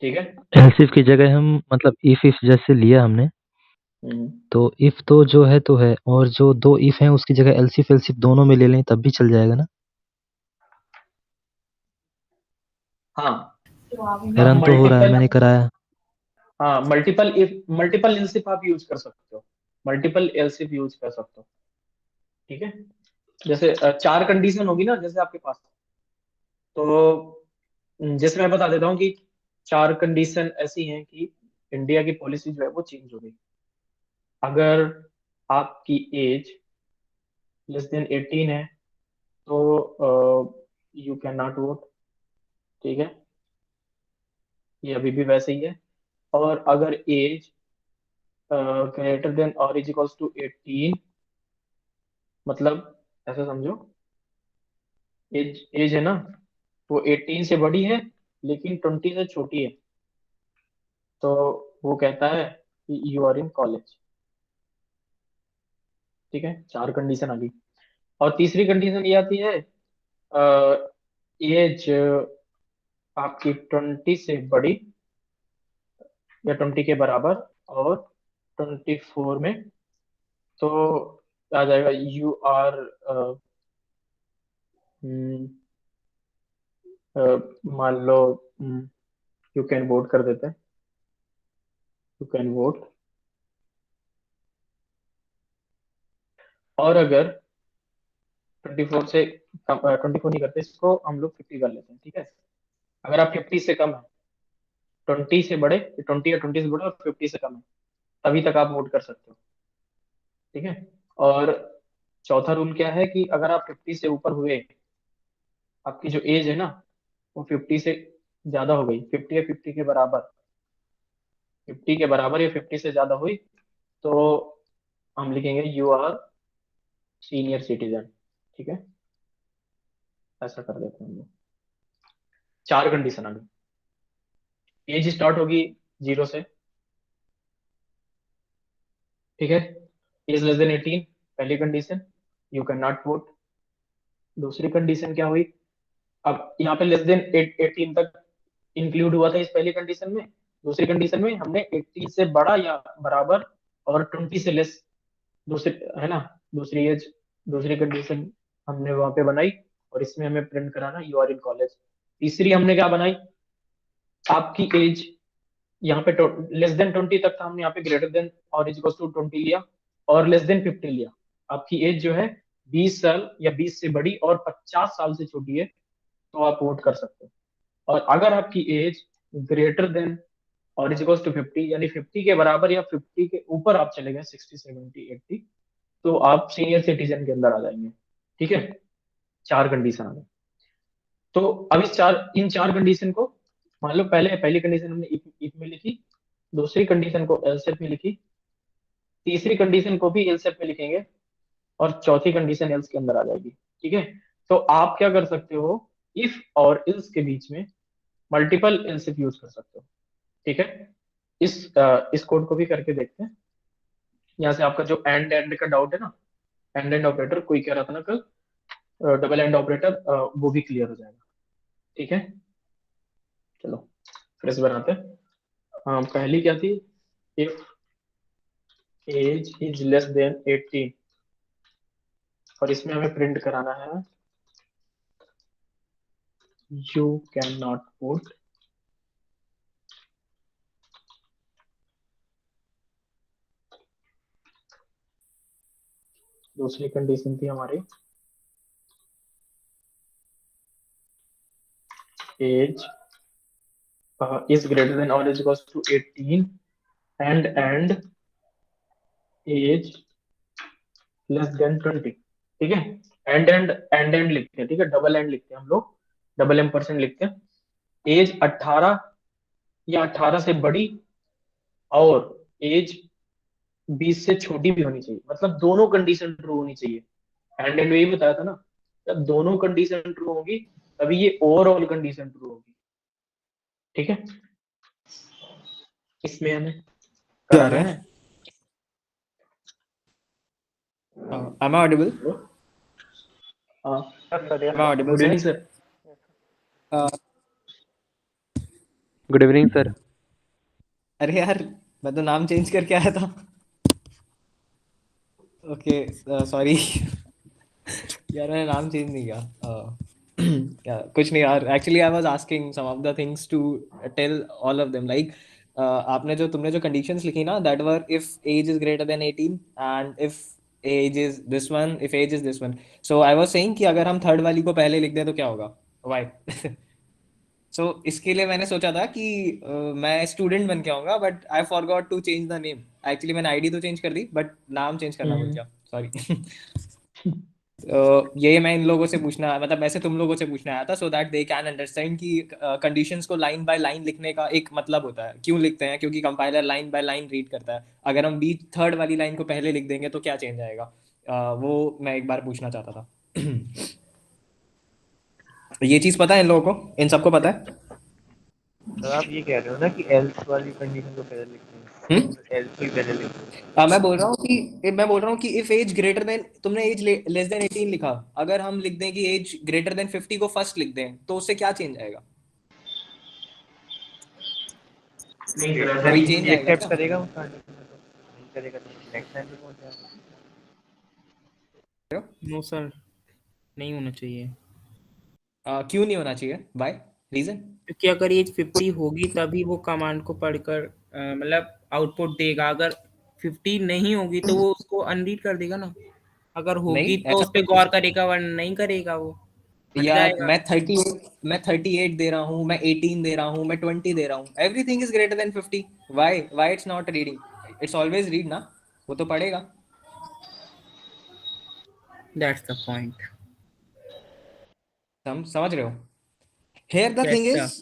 ठीक है। एल्सिफ की जगह हम मतलब इफ जैसे लिया हमने, हम्म, तो इफ जो है तो है, और जो दो इफ हैं उसकी जगह एल्सिफ दोनों में ले लें तब भी चल जाएगा ना। हाँ, रन तो हो रहा है, मल्टीपल, मैंने कराया। हाँ मल्टीपल एल्स इफ आप यूज कर सकते हो, मल्टीपल एल्स इफ यूज कर सकते हो। ठीक है, जैसे चार कंडीशन होगी ना जैसे आपके पास, तो जैसे मैं बता देता हूँ कि चार कंडीशन ऐसी हैं कि इंडिया की पॉलिसी जो है वो चेंज हो गई। अगर आपकी एज लेस देन 18 है तो यू कैन नॉट वोट। ठीक है, ये अभी भी वैसे ही है। और अगर एज ग्रेटर देन और इज इक्वल्स टू 18, मतलब ऐसा समझो, एज है ना, वो 18 से बड़ी है लेकिन 20 से छोटी है, तो वो कहता है कि यू आर इन कॉलेज। ठीक है, 4 कंडीशन आ गई। और तीसरी कंडीशन ये आती है, एज आपकी 20 से बड़ी या 20 के बराबर और 24 में, तो आ जाएगा यू आर, मान लो यू कैन वोट कर देते हैं, यू कैन वोट। और अगर 24 से कम, 24 नहीं करते, इसको हम लोग 50 कर लेते हैं। ठीक है, अगर आप 50 से कम है, 20 से बड़े, 20 या 20 से बड़े और 50 से कम है, तभी तक आप वोट कर सकते हो। ठीक है, और चौथा रूल क्या है कि अगर आप 50 से ऊपर हुए, आपकी जो एज है ना वो 50 से ज्यादा हो गई, 50 या 50 के बराबर, 50 के बराबर या 50 से ज्यादा हुई, तो हम लिखेंगे यू आर सीनियर सिटीजन। ठीक है, ऐसा कर देते हैं हम लोग। 4 कंडीशन आ गई। एज स्टार्ट होगी 0 से। ठीक है, एज लेस देन 18, पहली condition, you can not vote. दूसरी कंडीशन क्या हुई, अब यहाँ पे लेस देन 18 तक इंक्लूड हुआ था इस पहली कंडीशन में। दूसरी कंडीशन में हमने 18 से बड़ा या बराबर और 20 से लेस, दूसरी है ना, दूसरी एज, दूसरी कंडीशन हमने वहां पे बनाई, और इसमें हमें प्रिंट कराना यू आर इन कॉलेज। तीसरी हमने क्या बनाई, आपकी एज यहाँ पे लेस देन 20 तक था, हमने यहाँ पे ग्रेटर देन और इज इक्वल टू 20 लिया, और लेस देन 50 लिया। आपकी एज जो है 20 साल या 20 से बड़ी और 50 साल से छोटी है, तो आप वोट कर सकते हो। और अगर आपकी एज ग्रेटर देन और इज इक्वल टू 50, यानी 50 के बराबर या 50 के ऊपर आप चले गए, 60, 70, 80, तो आप सीनियर सिटीजन के अंदर आ जाएंगे। ठीक है, 4 कंडीशन आ गए। तो अब इन चार कंडीशन को, मान लो पहली कंडीशन हमने इफ में लिखी, दूसरी कंडीशन को एल्सेफ में लिखी, तीसरी कंडीशन को भी एल्सेफ में लिखेंगे, और चौथी कंडीशन एल्स के अंदर आ जाएगी। ठीक है, तो आप क्या कर सकते हो, इफ और इल्स के बीच में मल्टीपल एल्सेफ यूज कर सकते हो। ठीक है, इस कोड को भी करके देखते हैं। यहाँ से आपका जो एंड एंड का डाउट है ना, एंड एंड ऑपरेटर कोई कह रहा था ना कल, डबल एंड ऑपरेटर, वो भी क्लियर हो जाएगा। ठीक है, चलो फिर से बनाते हैं। पहली क्या थी, if age is less than 18, और इसमें हमें प्रिंट कराना है यू कैन नॉट वोट। दूसरी कंडीशन थी हमारी, एज इज ग्रेटर देन और is equal to 18 and age less than 20। ठीक है, एंड लिखते हैं। ठीक है, डबल एंड लिखते हैं हम लोग, डबल एम% लिखते हैं। एज 18 या 18 से बड़ी और एज 20 से छोटी भी होनी चाहिए, मतलब दोनों कंडीशन ट्रू होनी चाहिए। एंड में यही बताया था ना, जब दोनों कंडीशन ट्रू होगी तभी ये ओवरऑल कंडीशन ट्रू होगी। ठीक है, इसमें हमें कराना है। Am I audible? हाँ, Am I audible, good sir? Evening sir. Good evening sir. अरे यार, मैं तो नाम चेंज करके आया था। Okay, sorry. यार मैंने नाम चेंज नहीं किया। कुछ नहीं यार, actually I was asking some of the things to tell all of them, like तुमने जो कंडीशंस लिखी ना, that were if age is greater than 18 and if age is this one, if age is this one. So I was saying कि अगर हम third वाली को पहले लिख दें तो क्या होगा, व्हाई? सो इसके लिए मैंने सोचा था कि मैं स्टूडेंट बन के आऊंगा, but I forgot to change the name. Actually मैंने आईडी तो चेंज कर दी, बट नाम चेंज करना भूल गया, सॉरी। ये मैं इन लोगों से पूछना, मतलब वैसे तुम लोगों से पूछना आया था, so that they can understand कि कंडीशंस को लाइन बाय लाइन लिखने का एक मतलब होता है। क्यों लिखते हैं? क्योंकि compiler line by line read करता है। अगर हम बीच थर्ड वाली लाइन को पहले लिख देंगे तो क्या चेंज आएगा, वो मैं एक बार पूछना चाहता था। ये चीज पता है इन लोगों को, इन सबको पता है? सर आप ये कह रहे हो ना कि एल्स वाली कंडीशन को पहले लिखते हैं? एलसी पहले लिखो। मैं बोल रहा हूँ कि इफ एज ग्रेटर देन, तुमने एज लेस देन 18 लिखा, अगर हम लिख दें कि एज ग्रेटर देन 50 को फर्स्ट लिख दें तो उससे क्या चेंज आएगा? नहीं सर, ऐसा कभी नहीं चेंज है। आएगा एक्सेप्ट क्या? करेगा वो स्टार्टिंग में, तो नहीं करेगा तो नेक्स्ट टाइम पे पहुंच जाएगा। नो सर, नहीं होना चाहिए, क्यों नहीं होना चाहिए? By reason? क्योंकि अगर एज 50 होगी तभी वो कमांड को पढ़कर मतलब आउटपुट देगा। अगर 50 नहीं होगी तो वो उसको अनरीड कर देगा ना। अगर होगी नहीं, तो ऐसा उस पे गौर करेगा, वरना नहीं करेगा, वो हट यार जाएगा। मैं 38 दे रहा हूँ, मैं 18 दे रहा हूँ, मैं 20 दे रहा हूँ, everything is greater than 50। Why it's not reading? It's always read ना, वो तो पढ़ेगा। That's the point. समझ रहे हो? Here the thing yes sir.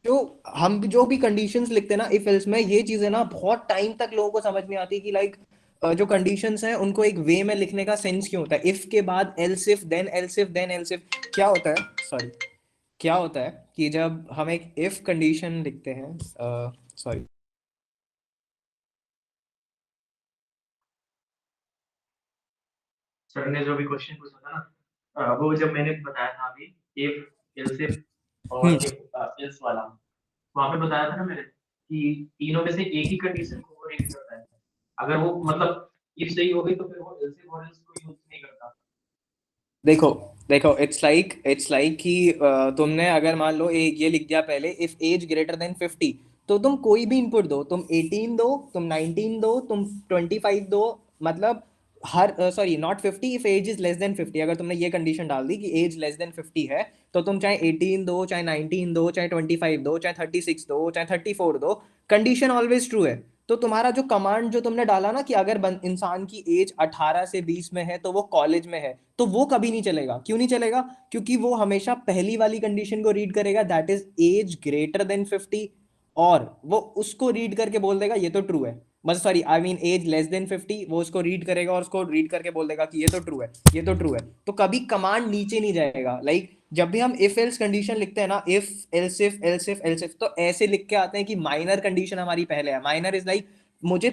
Is, जो भी कंडीशंस लिखते हैं ना इफ एल्स में, ये चीजें ना बहुत टाइम तक लोगों को समझ नहीं आती कि लाइक जो कंडीशंस हैं उनको एक वे में लिखने का सेंस क्यों होता है। इफ के बाद else if, then else if, then else if. क्या होता है, सॉरी, क्या होता है कि जब हम एक इफ कंडीशन लिखते हैं, सॉरी, सर ने जो भी क्वेश्चन पूछा था ना, वो जब मैंने बताया था अभी, इफ, एल्स इफ और इफ एल्स वाला, वहां पे बताया था ना मैंने कि तीनों में से एक ही कंडीशन को वो रीड करता है। अगर वो मतलब इफ सही हो गई तो फिर वो एल्स इफ और एल्स को यूज नहीं करता। देखो देखो, इट्स लाइक कि तुमने अगर मान लो ये लिख दिया पहले, इफ एज ग्रेटर देन 50, तो तुम कोई भी इनपुट दो, तुम 18 दो, तुम 19 दो, तुम 25 दो, मतलब हर, sorry not 50, if age is less than 50, अगर तुमने ये कंडीशन डाल दी कि एज लेस देन 50 है, तो तुम चाहे 18 दो, चाहे 19 दो, चाहे 25 दो, चाहे 36 दो, चाहे 34 दो, कंडीशन ऑलवेज ट्रू है। तो तुम्हारा जो कमांड जो तुमने डाला ना कि अगर इंसान की एज 18 से 20 में है तो वो कॉलेज में है, तो वो कभी नहीं चलेगा। क्यों नहीं चलेगा? क्योंकि वो हमेशा पहली वाली कंडीशन को रीड करेगा, that is age greater than 50, और वो उसको रीड करके बोल देगा ये तो ट्रू है। मतलब sorry, I mean age less than 50, वो उसको रीड करेगा और उसको रीड करके बोल देगा कि ये तो ट्रू है, ये तो ट्रू है। तो कभी कमांड नीचे नहीं जाएगा। लाइक जब भी हम इफ एल्स कंडीशन लिखते हैं ना, if else if else if else if, तो ऐसे लिख के आते हैं कि माइनर कंडीशन हमारी पहले है। माइनर इज लाइक मुझे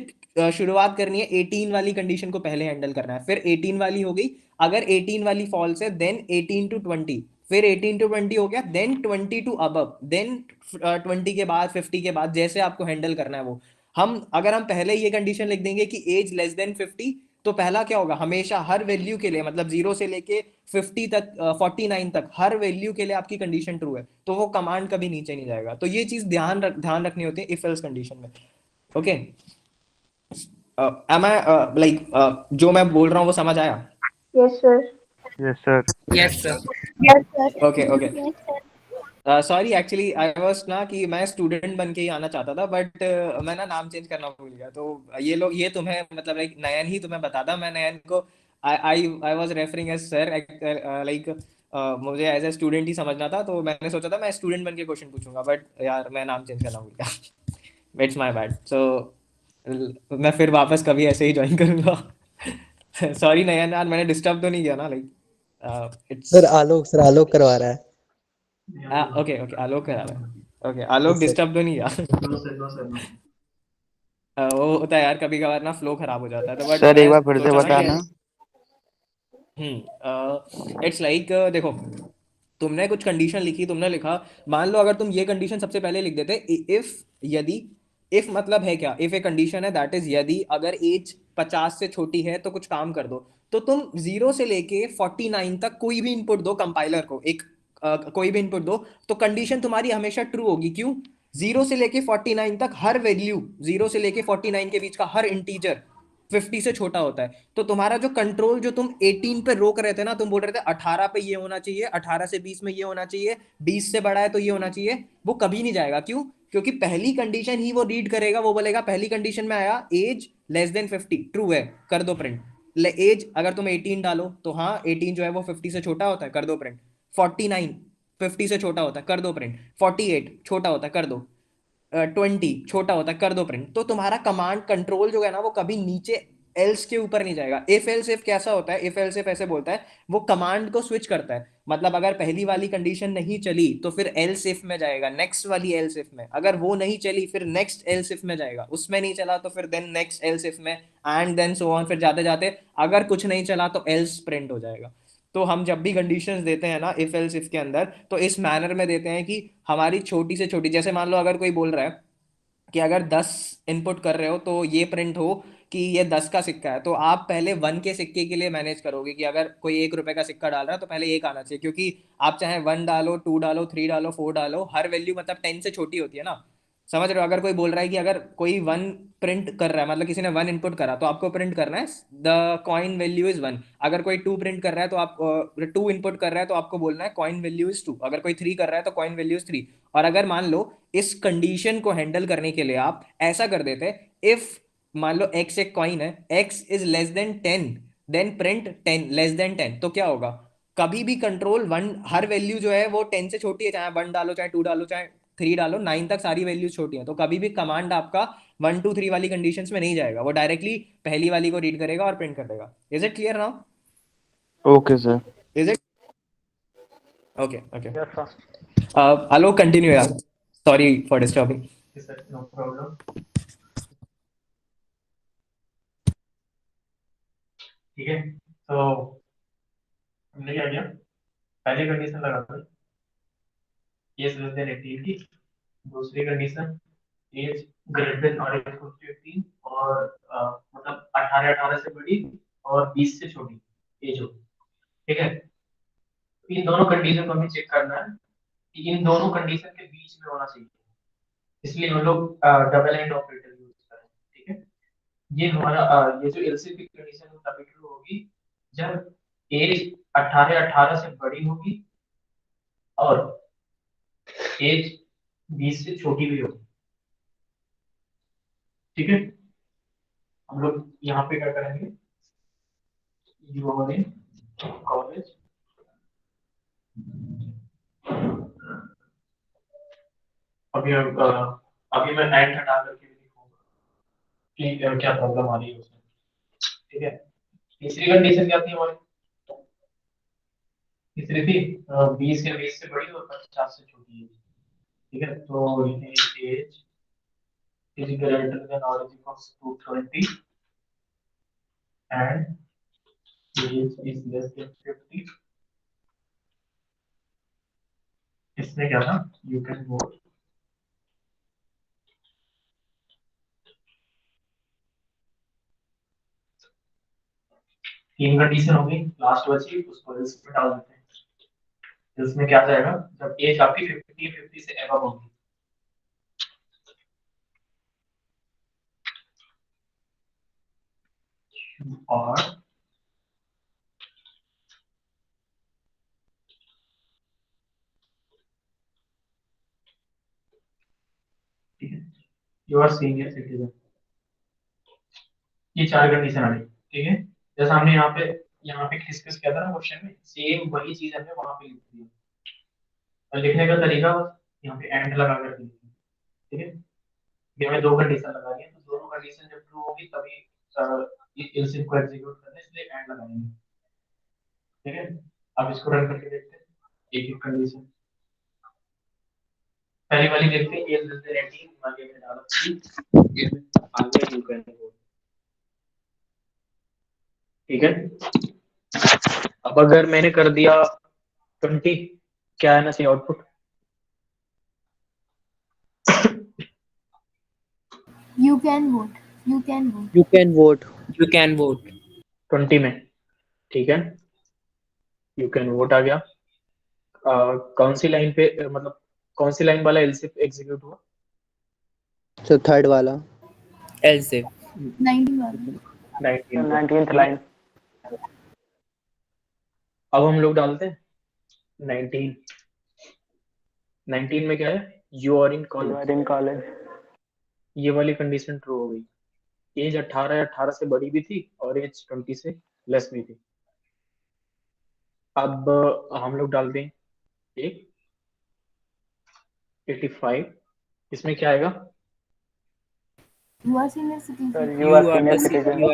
शुरुआत करनी है 18 वाली कंडीशन को पहले हैंडल करना है, फिर 18 वाली हो गई, अगर 18 वाली फॉल्स है देन 18 टू 20, फिर 18 टू 20 हो गया, देन 20 टू अबव, देन 20 के बाद 50 के बाद, जैसे आपको हैंडल करना है वो। अगर हम पहले ये कंडीशन लिख देंगे कि एज लेस देन 50, तो पहला क्या होगा, हमेशा हर वैल्यू के लिए, मतलब 0 से लेके 50 तक, 49 तक, हर वैल्यू के लिए आपकी कंडीशन ट्रू है, तो वो कमांड कभी नीचे नहीं जाएगा। तो ये चीज ध्यान रखनी होती है इफ एल्स कंडीशन में। ओके, am I like जो मैं बोल रहा हूँ वो समझ आया? Yes sir. Yes sir. Yes sir. Yes sir. Okay okay, sorry actually I was ना कि मैं स्टूडेंट बन के ही आना चाहता था, बट मैं ना नाम चेंज करना भूल गया। तो ये तुम्हें मतलब लाइक नयन ही तुम्हें बताता, मैं नयन को I I was referring as sir, like मुझे एज ए स्टूडेंट ही समझना था, तो मैंने सोचा था मैं स्टूडेंट बन के क्वेश्चन पूछूंगा, बट यार मैं नाम चेंज करना भूल गया। It's my bad. सो मैं फिर वापस कभी ऐसे ही ज्वाइन करूंगा। सॉरी नयन यार, मैंने डिस्टर्ब तो नहीं किया ना? लाइक इट्स सर आलोक करवा रहा है। ओके ओके, आलोक करा रहा है। Okay, Alok Yes, sir. Disturb तो नहीं किया? No sir, no sir, no. वो होता है यार, कभी कभार ना फ्लो खराब हो जाता है, तो बट सर एक मैं बार फिर से सोचा ना बताना। इट्स लाइक देखो, तुमने कुछ कंडीशन लिखी, तुमने लिखा, मान लो अगर तुम ये कंडीशन सबसे पहले लिख देते, इफ, यदि, इफ मतलब है क्या, इफ ए कंडीशन है दैट इज यदि अगर एज 50 से छोटी है तो कुछ काम कर दो, तो तुम 0 से लेके 49 तक कोई भी इनपुट दो कंपाइलर को, एक कोई भी इनपुट दो, तो कंडीशन तुम्हारी हमेशा ट्रू होगी। क्यों? 0 से लेके 49 तक हर वैल्यू, 0 से लेके 49 के बीच का हर इंटीजर 50 से छोटा होता है। तो तुम्हारा जो कंट्रोल, जो तुम 18 पे रोक रहे थे ना, तुम बोल रहे थे 18 पे ये होना चाहिए, 18 से 20 में ये होना चाहिए, 20 से बड़ा है तो ये होना चाहिए, वो कभी नहीं जाएगा। क्यों? क्योंकि पहली कंडीशन ही वो रीड करेगा, वो बोलेगा पहली कंडीशन में आया एज लेस देन 50, ट्रू है, कर दो प्रिंट। एज अगर तुम 18 डालो तो हाँ 18 जो है वो 50 से छोटा होता है, कर दो प्रिंट। 49 50 से छोटा होता है, कर दो प्रिंट। 48 छोटा होता है, कर दो। 20 छोटा होता है, कर दो प्रिंट। तो तुम्हारा कमांड कंट्रोल जो है ना, वो कभी नीचे एल्स के ऊपर नहीं जाएगा। इफ एल्स इफ कैसा होता है, इफ एल्स इफ ऐसे बोलता है, वो कमांड को स्विच करता है। मतलब अगर पहली वाली कंडीशन नहीं चली तो फिर एल्स इफ में जाएगा, नेक्स्ट वाली एल्स इफ में। अगर वो नहीं चली फिर नेक्स्ट एल्स इफ में जाएगा, उसमें नहीं चला तो फिर देन नेक्स्ट एल्स इफ में, एंड देन सो ऑन। फिर जाते जाते अगर कुछ नहीं चला तो एल्स प्रिंट हो जाएगा। तो हम जब भी कंडीशंस देते हैं ना इफ एल्स इफ के अंदर, तो इस मैनर में देते हैं कि हमारी छोटी से छोटी, जैसे मान लो अगर कोई बोल रहा है कि अगर 10 इनपुट कर रहे हो तो ये प्रिंट हो कि ये 10 का सिक्का है, तो आप पहले 1 के सिक्के के लिए मैनेज करोगे कि अगर कोई 1 रुपए का सिक्का डाल रहा है तो पहले 1 आना चाहिए, क्योंकि आप चाहे 1 डालो, 2 डालो, 3 डालो, 4 डालो, हर वैल्यू मतलब 10 से छोटी होती है ना। समझ रहे हो? अगर कोई बोल रहा है कि अगर कोई 1 प्रिंट कर रहा है, मतलब किसी ने 1 इनपुट करा तो आपको प्रिंट करना है द कॉइन वैल्यू इज 1। अगर कोई 2 प्रिंट कर रहा है तो आप 2 इनपुट कर रहा है तो आपको बोलना है कॉइन वैल्यू इज 2। अगर कोई 3 कर रहा है तो कॉइन वैल्यू इज 3। और अगर मान लो इस कंडीशन को हैंडल करने के लिए आप ऐसा कर देते, इफ मान लो x एक कॉइन है, x is less than 10, then print 10 less than 10। तो क्या होगा? कभी भी कंट्रोल 1, हर वैल्यू जो है वो 10 से छोटी है, चाहे 1 डालो, चाहे 2 डालो, चाहे 3 डालो, 9 तक सारी वैल्यूज छोटी हैं। तो कभी भी कमांड आपका 1 2 3 वाली कंडीशंस में नहीं जाएगा, वो डायरेक्टली पहली वाली को रीड करेगा और प्रिंट कर देगा। Is it clear now? Okay sir. Is it okay? Okay, yes sir. Alok continue यार, sorry for disturbing. No problem. ठीक है, तो हमने क्या किया, पहली कंडीशन लगा दी एज लेस देन 18 की, दूसरी कंडीशन एज ग्रेटर देन और इक्वल टू 18, और मतलब 18 से बड़ी और 20 से छोटी एज हो। ठीक है, इन दोनों कंडीशन को हमें चेक करना है कि इन दोनों कंडीशन के बीच में होना चाहिए, इसलिए हम लोग डबल एंड ऑपरेटर यूज कर रहे हैं। ठीक है, ये हमारा ये जो एलसीबी की कंडीशन तभी ट्रू होगी जब एज 18 से बड़ी होगी और एज 20 से छोटी भी होगी। ठीक है, हम लोग यहाँ पे क्या करेंगे, यू आर इन कॉलेज, अभी अभी मैं एंड हटा करके भी दिखाऊंगा कि क्या प्रॉब्लम आ रही है उसमें। ठीक है, तीसरी कंडीशन क्या थी हमारी? तीसरी थी 20 या 20 से बड़ी और 50 से छोटी है। ठीक है, तो ये as is greater than or is equals to 20 and age is less than 50। इसमें क्या था, you can vote। तीन कंडीशन हो गई, लास्ट बची उसको इसमें डाल देते हैं। इसमें क्या जाएगा, जब एज आपकी 50 से एबव होगी, और यू आर सीनियर सिटीजन। ये चार कंडीशन आ गई। ठीक है, जैसे हमने यहाँ पे डिस्कस किया था ना क्वेश्चन में, सेम वही चीज हमने वहां पे लिख दी। और लिखने का तरीका यहाँ पे एंड लगा कर दी। ठीक है, ये हमें दो कंडीशन लगा दी है, तो दोनों कंडीशन जब ट्रू होगी तभी इस को एग्जीक्यूट करने, इसलिए एंड लगाएंगे। ठीक है, अब इसको रन करके देखते हैं एक एक कंडीशन। पहली वाली देखते हैं, एज लेस देन 18, आगे में डाला ये आगे यू कैन गो। ठीक है, अब अगर मैंने कर दिया 20, क्या आना चाहिए output? You can vote. You can vote. You can vote. You can vote. 20 में। ठीक है, यू कैन वोट आ गया। कौन सी लाइन पे मतलब कौन सी लाइन वाला एल्स एग्जीक्यूट हुआ? So third वाला। Else if 19 वाला। 19th line. अब हम लोग डालते हैं 19 में क्या है, you are in You are college. in college. ये वाली कंडीशन ट्रू हो गई, एज 18 से बड़ी भी थी और एज 20 से लेस भी थी। अब हम लोग डालते हैं एक 85, इसमें क्या आएगा, You are senior citizen. Sir You are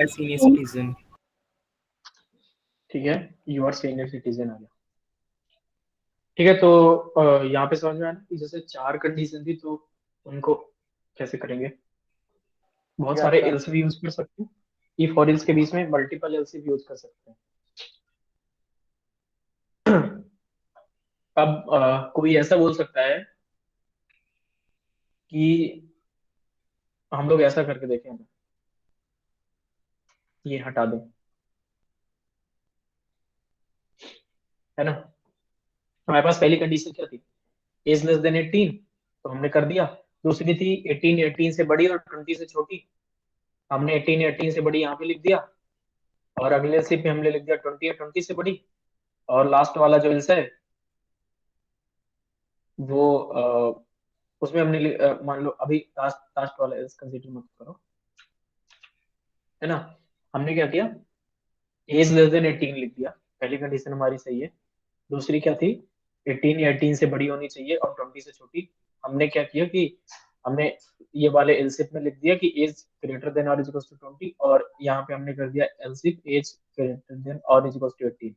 senior citizen. ठीक है, यू आर सीनियर सिटीजन आ गया। ठीक है, तो यहाँ पे समझ में आया ना कि जैसे 4 कंडीशन थी, तो उनको कैसे करेंगे। बहुत सारे एल्स भी यूज कर सकते हैं, इफ और एल्स के बीच में मल्टीपल एल्स भी यूज कर सकते हैं। अब कोई ऐसा बोल सकता है कि हम लोग ऐसा करके देखें, ये हटा दें, है ना। हमारे पास पहली कंडीशन क्या थी, एज लेस देन 18, तो हमने कर दिया। दूसरी थी 18 से बड़ी और 20 से छोटी, हमने 18 से बड़ी यहाँ पे लिख दिया, और अगले से पे हमने लिख दिया 20 से बड़ी। और लास्ट वाला जो एल्स है वो उसमें हमने मान लो अभी लास्ट लास्ट वाला एल्स कंसीडर मत करो, है ना। हमने क्या किया, एज लेस देन 18 लिख दिया, पहली कंडीशन हमारी सही है। दूसरी क्या थी, 18 या 18 से बड़ी होनी चाहिए और 20 से छोटी। हमने क्या किया कि हमने ये वाले एलसिफ में लिख दिया कि एज ग्रेटर देन और इज इक्वल टू 20, और यहाँ पे हमने कर दिया एलसिफ एज ग्रेटर देन और इज इक्वल टू 18।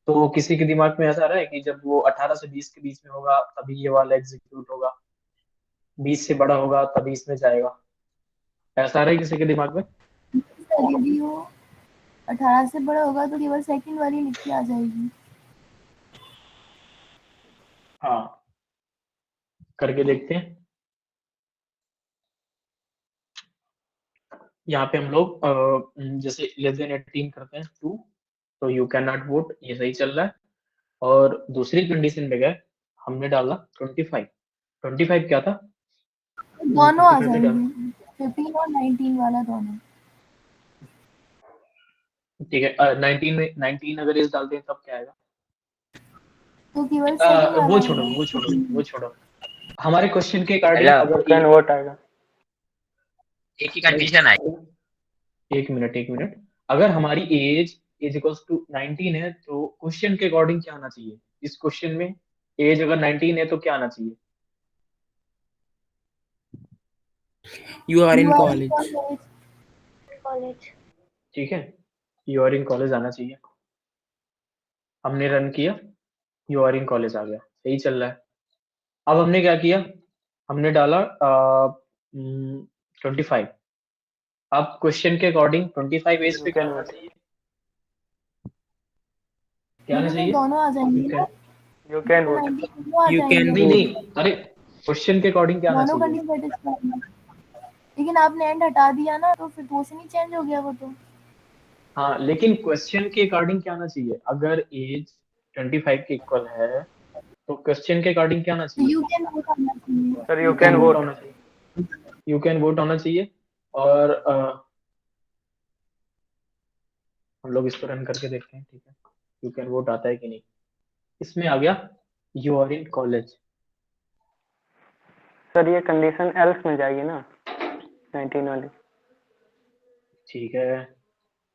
तो किसी के दिमाग में ऐसा रहा है कि जब वो 18 से 20 के बीच में होगा तभी ये वाला एग्जीक्यूट होगा, 20 से बड़ा होगा तभी इसमें जाएगा, ऐसा आ रहा है किसी के दिमाग में। यदि वो 18 से बड़ा होगा तो केवल सेकंड वाली लिख के आ जाएगी। हाँ, करके देखते हैं। यहाँ पे हम लोग जैसे लेस देन 18 करते हैं 2, तो यू कैन नॉट वोट, ये सही चल रहा है। और दूसरी कंडीशन में गए, हमने डाला 25। 25 क्या था, दोनों आ 25 पे डाला। जाएंगे, 15 और 19 वाला दोनों। ठीक है, 19 में 19 अगर इस डालते हैं तब क्या आएगा, तो केवल सेकंड वाला वो आएगा। छोड़ो वो छोड़ो वो छोड़ो। हमारे क्वेश्चन के अकॉर्डिंग अगर कैन वोट आएगा, एक ही कंडीशन आई। एक मिनट, अगर हमारी एज इज इक्वल्स टू 19 है तो क्वेश्चन के अकॉर्डिंग क्या आना चाहिए। इस क्वेश्चन में एज अगर 19 है तो क्या आना चाहिए, You are in college. ठीक है, यू आर इन कॉलेज आना चाहिए। हमने रन किया, यू आर इन कॉलेज आ गया, सही चल रहा है। अब हमने क्या किया, हमने डाला 25। अब क्वेश्चन के अकॉर्डिंग 25 एज पे क्या आना चाहिए, क्या आना चाहिए, दोनों आ जाएंगे ना, यू कैन वोट, 19 दोनों आ You जाएंगे। can नहीं, अरे क्वेश्चन के अकॉर्डिंग क्या आना दोनों चाहिए। कंडीशन सेटिस्फाई है, लेकिन आपने एंड हटा दिया ना, तो फिर क्वेश्चन ही चेंज हो गया वो तो। हाँ, लेकिन क्वेश्चन के अकॉर्डिंग क्या आना चाहिए, अगर एज 25 के इक्वल है तो क्वेश्चन के अकॉर्डिंग क्या आना चाहिए, यू कैन वोट आना चाहिए। सर यू कैन वोट होना चाहिए, यू कैन वोट होना चाहिए। और हम लोग इसको रन करके देखते हैं, ठीक है, यू कैन वोट आता है कि नहीं। इसमें आ गया you are in college. Sir ये कंडीशन एल्स में जाएगी ना 19 वाली। ठीक है,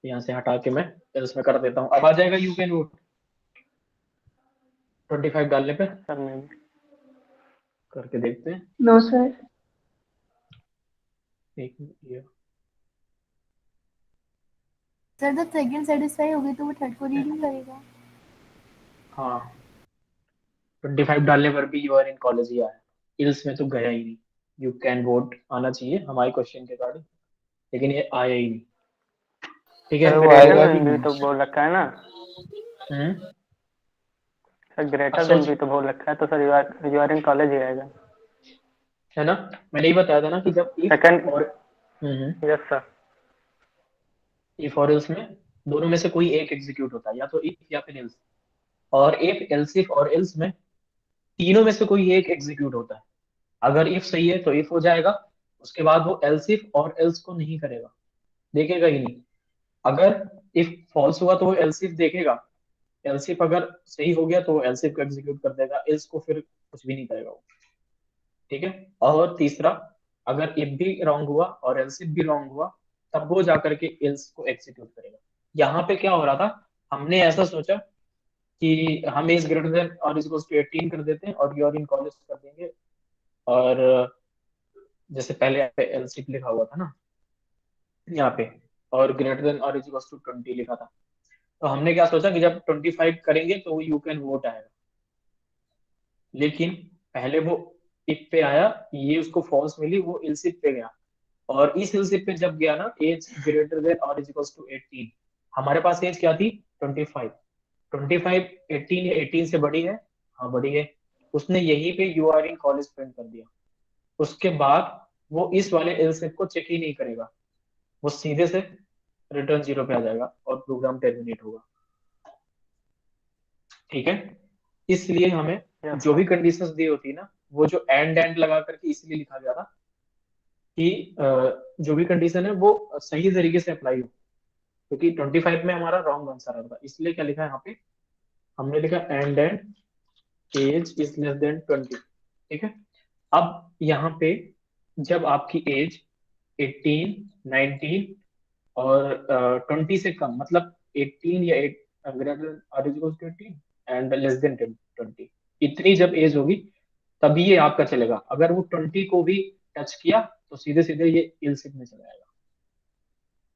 यहाँ से हटा के मैं एल्स में कर देता हूँ, अब आ जाएगा यू कैन वोट 25 डालने पे। सर मैं भी करके देखते हैं। No sir. एक मिनट, ये सर जब सेकंड सेटिस्फाई हो गई तो वो थर्ड को रीडिंग करेगा। हाँ, 25 डालने पर भी यू आर इन कॉलेज ही आया, इल्स में तो गया ही नहीं। यू कैन वोट आना चाहिए हमारे क्वेश्चन के अकॉर्डिंग, लेकिन ये आया ही नहीं। ठीक है, सर फिर ग्रेटर आएगा देन भी कि तो बोल रखा है ना, सर ग्रेटर देन भी तो बोल रखा है, तो sir you are in college ही आएगा, है ना। मैंने ही बताया था ना कि जब इफ सेकंड। और यस सर। इफ और एल्स में दोनों में से कोई एक एग्जीक्यूट होता है, या तो इफ या फिर एल्स। और इफ एल्स इफ और एल्स में तीनों में से कोई एक एग्जीक्यूट होता है। अगर इफ सही है तो इफ हो जाएगा, उसके बाद वो एल्स इफ और एल्स को नहीं करेगा, देखेगा ही नहीं। अगर इफ फॉल्स हुआ तो वो एल्स इफ देखेगा, एल्स इफ अगर सही हो गया तो वो एल्स इफ को एग्जीक्यूट कर देगा, एल्स को फिर कुछ भी नहीं करेगा वो। ठीक है, और तीसरा, अगर इफ भी रॉन्ग हुआ और एल्स इफ भी रॉन्ग हुआ तब वो जाकर के एल्स को एग्जीक्यूट करेगा। यहाँ पे क्या हो रहा था, हमने ऐसा सोचा कि हम इज ग्रेटर देन और इज इक्वल टू 18 कर देते हैं और यू आर इन कॉलेज कर देंगे, और जैसे पहले यहाँ पे एलसिप लिखा हुआ था ना यहाँ पे, और ग्रेटर देन और इज टू 20 लिखा था, तो हमने क्या सोचा कि जब 25 करेंगे तो यू कैन वोट आएगा, लेकिन पहले वो इफ पे आया, ये उसको फॉल्स मिली, वो इलसिप पे गया, और इस इलसिप पे जब गया ना एज ग्रेटर देन और इज टू 18, हमारे पास एज क्या थी 25, 25 18 या 18 से बड़ी है, हाँ बड़ी है, उसने यहीं पे you are in college print कर दिया, उसके बाद वो इस वाले एलसिप को चेक ही नहीं करेगा, वो सीधे से रिटर्न 0 पे आ जाएगा और प्रोग्राम टर्मिनेट होगा। ठीक है, इसलिए हमें जो भी कंडीशंस दी होती है ना, वो जो एंड लगा करके इसलिए लिखा गया था कि जो भी कंडीशन है वो सही तरीके से अप्लाई हो, क्योंकि 25 में हमारा रॉन्ग आंसर आ रहा था, इसलिए क्या लिखा है यहाँ पे, हमने लिखा and age is less than 20। ठीक है, अब यहाँ पे जब आपकी एज 18 19 और 20 से कम, मतलब 18 या 8 greater or is equal to 18 and less than 20, इतनी जब एज होगी तभी ये आपका चलेगा, अगर वो 20 को भी टच किया तो सीधे सीधे ये इल्स में चला जाएगा।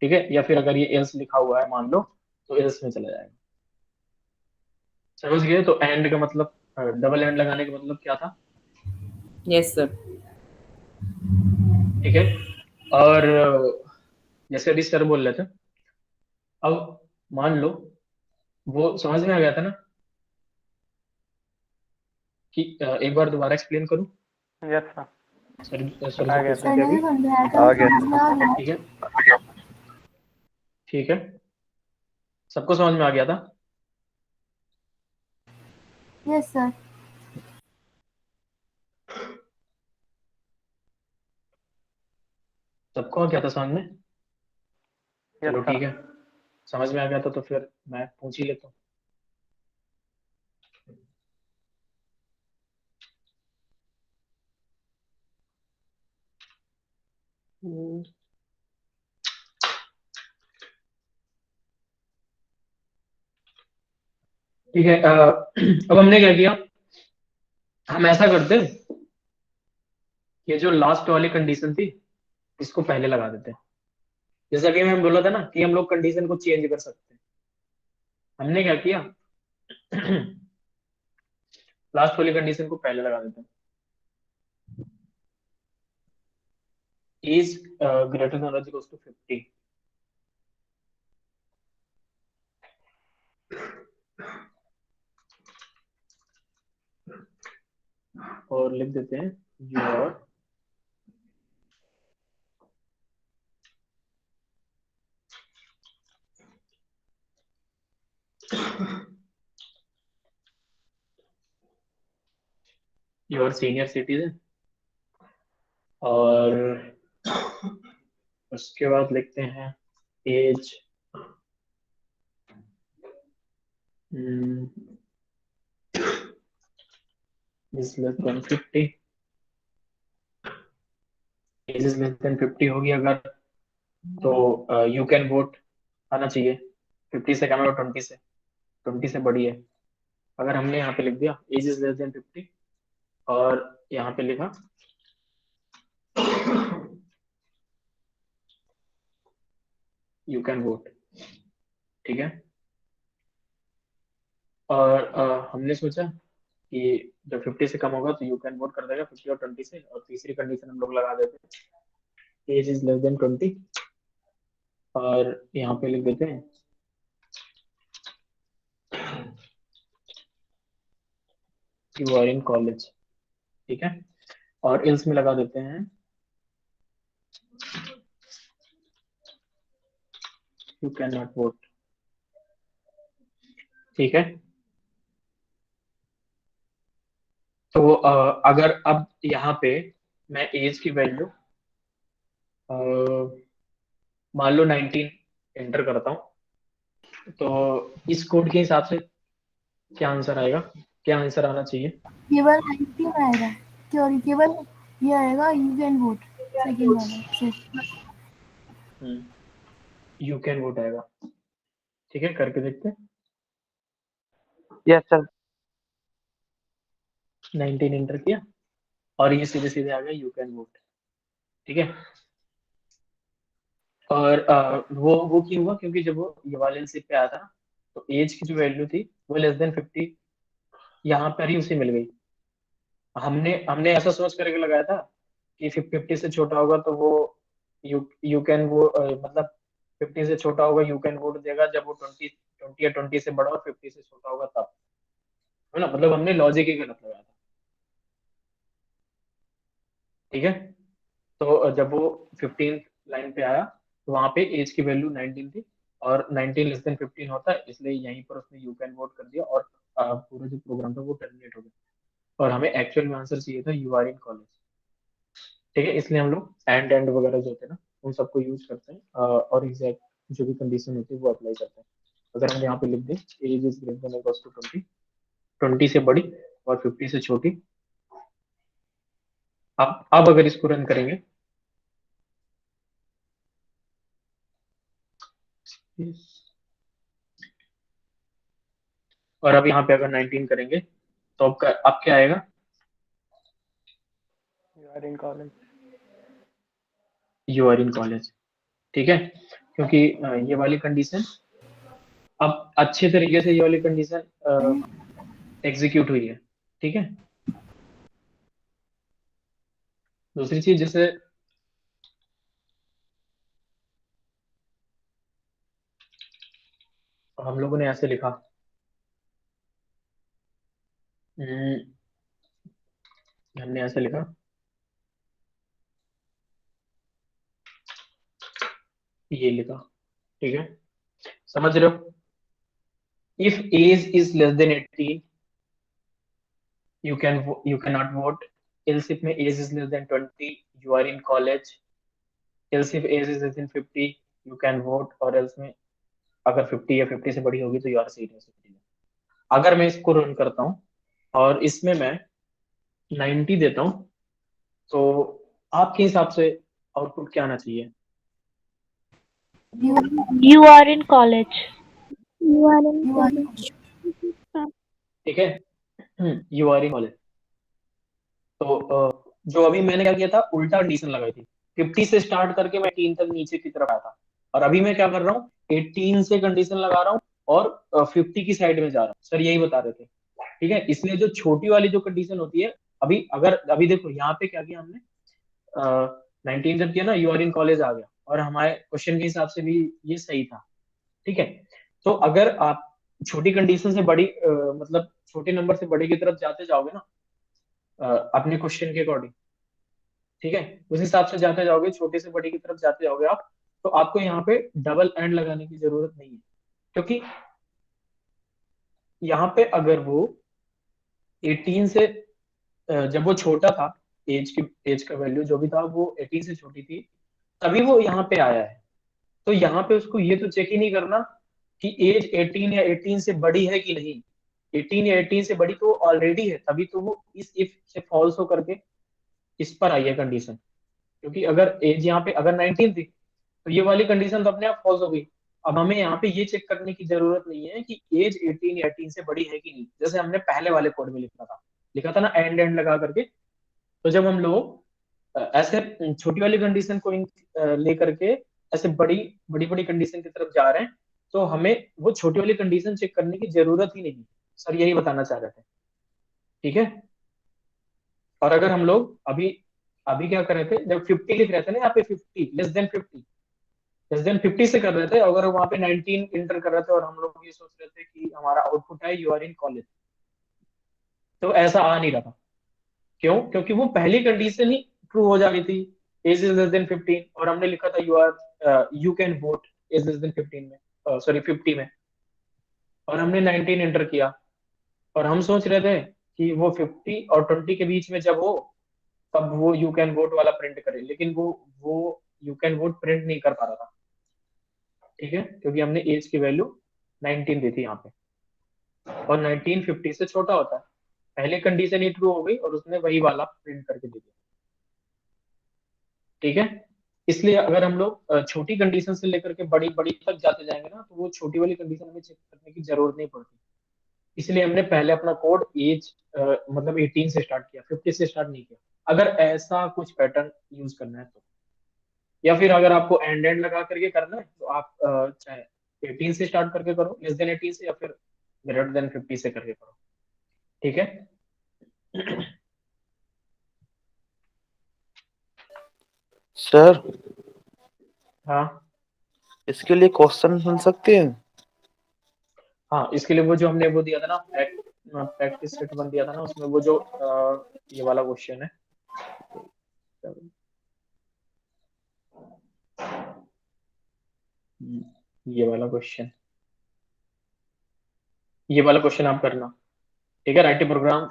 ठीक है, या फिर अगर ये एल्स लिखा हुआ है मान लो तो एल्स में चला जाएगा। समझ गए? तो एंड का मतलब, डबल एंड लगाने का मतलब क्या था? Yes sir. ठीक है, और जैसे अभी सर बोल रहे थे, अब मान लो वो समझ में आ गया था ना कि एक बार दोबारा एक्सप्लेन करूं? Yes sir. सर आ जी गया क्वेश्चन सर क्या ने थी? भी समझाया था, आ गया। समझ में आ गया। ठीक है, ठीक है, सबको समझ में आ गया था? Yes sir. सबको आ गया था समझ में? यस चलो सर। ठीक है, समझ में आ गया था तो फिर मैं पूछ ही लेता हूँ। ठीक है, अब हमने क्या किया, हम ऐसा करते हैं, ये जो लास्ट वाली कंडीशन थी इसको पहले लगा देते हैं, जैसा कि मैं बोला था ना कि हम लोग कंडीशन को चेंज कर सकते हैं। हमने क्या किया, लास्ट वाली कंडीशन को पहले लगा देते हैं, इज ग्रेटर देन और इक्वल टू 50, और लिख देते हैं योर योर सीनियर सिटीजन, और उसके बाद लिखते हैं age is less than 50, age is less than 50 होगी अगर, तो यू कैन वोट आना चाहिए, 50 से कम है और 20 से बड़ी है। अगर हमने यहाँ पे लिख दिया एज इज लेस देन 50 और यहाँ पे लिखा यू कैन वोट, ठीक है, और हमने सोचा कि जब 50 से कम होगा तो यू कैन वोट कर देगा 50 और 20 से, और तीसरी कंडीशन हम लोग लगा देते हैं एज इज लेस देन 20, और यहाँ पे लिख देते हैं यू आर इन कॉलेज। ठीक है, और इल्स में लगा देते हैं यू कैन नॉट वोट। ठीक है, तो अगर अब यहाँ पे मैं एज की वैल्यू मान लो 19 एंटर करता हूँ, तो इस कोड के हिसाब से क्या आंसर आएगा, क्या आंसर आना चाहिए? केवल 19 आएगा, केवल ये आएगा यू कैन वोट, सेकंड वाला सिर्फ। यू कैन वोट आएगा। ठीक है, करके देखते हैं। Yes sir. 19 एंटर किया और ये सीधे सीधे आ गया यू कैन वोट। ठीक है। और वो क्यों हुआ, क्योंकि जब वो ये वाले एलसीफ पे आया था तो एज की जो वैल्यू थी वो लेस देन 50 यहाँ पर ही उसे मिल गई। हमने हमने ऐसा सोच करके लगाया था कि 50 से छोटा होगा तो वो यू कैन वो मतलब 50 से छोटा होगा यू कैन वोट देगा जब वो 20 या 20 से बड़ा और 50 से छोटा होगा तब, है ना। मतलब हमने लॉजिक ही गलत लगाया था। ठीक है। तो जब वो 15 लाइन पे आया तो वहां पे एज की वैल्यू 19 थी और 19 लेस देन 15 होता है, इसलिए यहीं पर उसने यू कैन वोट कर दिया और पूरा जो प्रोग्राम था वो टर्मिनेट हो गया और हमें एक्चुअल में आंसर चाहिए था यू आर इन कॉलेज। ठीक है, इसलिए हम लोग एंड वगैरह जो होते हैं ना उन सबको यूज करते हैं और एग्जैक्ट जो भी कंडीशन होती है वो अप्लाई करते हैं। अगर हम यहाँ पे लिख दें age is greater than equals to 20, 20 से बड़ी और 50 से छोटी। अब अगर इसको रन करेंगे और अब यहाँ पे अगर 19 करेंगे तो अब क्या आएगा, you are in college. You are in college. ठीक है, क्योंकि ये वाली कंडीशन अब अच्छे तरीके से ये वाली कंडीशन एग्जीक्यूट हुई है। ठीक है। दूसरी चीज जैसे हम लोगों ने ऐसे लिखा हम्म, हमने ऐसे लिखा ये लिखा। ठीक है, समझ रहे हो। If age is less than 18 you cannot vote, else if में age is less than 20 you are in college, else if age is less than 50 you can vote, और else में अगर 50 या 50 से बड़ी होगी तो you are senior citizen। अगर मैं इसको रन करता हूँ और इसमें मैं 90 देता हूँ तो आपके हिसाब से आउटपुट क्या आना चाहिए। You are in college. You are in college. ठीक है, यू आर इन कॉलेज। तो जो अभी मैंने क्या किया था उल्टा कंडीशन लगाई थी, 50 से स्टार्ट करके मैं 18 तक नीचे की तरफ आया था और अभी मैं क्या कर रहा हूँ 18 से कंडीशन लगा रहा हूँ और 50 की साइड में जा रहा हूँ। सर यही बता रहे थे। ठीक है, इसलिए जो छोटी वाली जो कंडीशन होती है अभी देखो यहाँ पे क्या किया हमने 19 जब किया ना यू आर इन कॉलेज आ गया और हमारे क्वेश्चन के हिसाब से भी ये सही था। ठीक है, तो अगर आप छोटी कंडीशन से बड़ी मतलब छोटे नंबर से बड़े की तरफ जाते जाओगे ना अपने क्वेश्चन के अकॉर्डिंग, ठीक है उस हिसाब से जाते जाओगे छोटे से बड़ी की तरफ जाते जाओगे आप, तो आपको यहाँ पे डबल एंड लगाने की जरूरत नहीं है, क्योंकि यहाँ पे अगर वो 18 से जब वो छोटा था एज का वैल्यू जो भी था वो 18 से छोटी थी तभी वो यहाँ पे आया है। तो यहाँ पे उसको ये तो चेक ही नहीं करना कि एज 18 या 18 से बड़ी है कि नहीं। 18 या 18 से बड़ी तो ऑलरेडी है, तभी तो वो इस इफ से फॉल्स हो करके इस पर आई है कंडीशन। क्योंकि अगर एज यहाँ पे अगर 19 थी तो ये वाली कंडीशन तो अपने आप फॉल्स हो गई। अब हमें यहाँ पे ये चेक करने की जरूरत नहीं है कि एज 18 या 18 से बड़ी है कि नहीं, जैसे हमने पहले वाले कोड में लिखा था ना एंड लगा करके। तो जब हम लोग ऐसे छोटी वाली कंडीशन को ले करके ऐसे बड़ी बड़ी बड़ी कंडीशन की तरफ जा रहे हैं तो हमें वो छोटी वाली कंडीशन चेक करने की जरूरत ही नहीं। सर यही बताना चाह रहे थे। ठीक है, और अगर हम लोग अभी अभी क्या कर रहे थे जब 50 लिख रहे थे ना यहाँ पे 50 लेस देन 50 से कर रहे थे, अगर वहां पे 19 इंटर कर रहे थे और हम लोग ये सोच रहे थे कि हमारा आउटपुट है यू आर इन कॉलेज, तो ऐसा आ नहीं रहा था। क्यों, क्योंकि वो पहली कंडीशन ही ट्रू हो जा रही थी एज इज लेस देन 15 और हमने लिखा था you can vote age less than 15 में सॉरी 50 में, और हमने 19 एंटर किया और हम सोच रहे थे कि वो 50 और 20 के बीच में जब हो तब वो यू कैन वोट वाला प्रिंट करे, लेकिन वो यू कैन वोट प्रिंट नहीं कर पा रहा था। ठीक है, क्योंकि हमने एज की वैल्यू 19 दी थी यहाँ पे और 19 50 से छोटा होता है। पहले कंडीशन ही ट्रू हो गई और उसने वही वाला प्रिंट करके दे दिया। ठीक है, इसलिए अगर हम लोग छोटी कंडीशन से लेकर के बड़ी बड़ी तक जाते जाएंगे ना तो वो छोटी वाली कंडीशन हमें चेक करने की जरूरत नहीं पड़ती। इसलिए हमने पहले अपना कोड एज मतलब 18 से स्टार्ट किया, 50 से स्टार्ट नहीं किया। अगर ऐसा कुछ पैटर्न यूज करना है तो या फिर अगर आपको एंड लगा करके करना है तो आप चाहे 18 से स्टार्ट करके करो, लेस देन 18 से, या फिर ग्रेटर देन 50 से करके करो। ठीक है। सर हाँ इसके लिए क्वेश्चन मिल सकते हैं? हाँ, इसके लिए वो जो हमने वो दिया था ना, प्रैक्टिस सेट 1 दिया था ना, उसमें वो जो ये वाला क्वेश्चन है, ये वाला क्वेश्चन, ये वाला क्वेश्चन आप करना। ठीक है। Write a program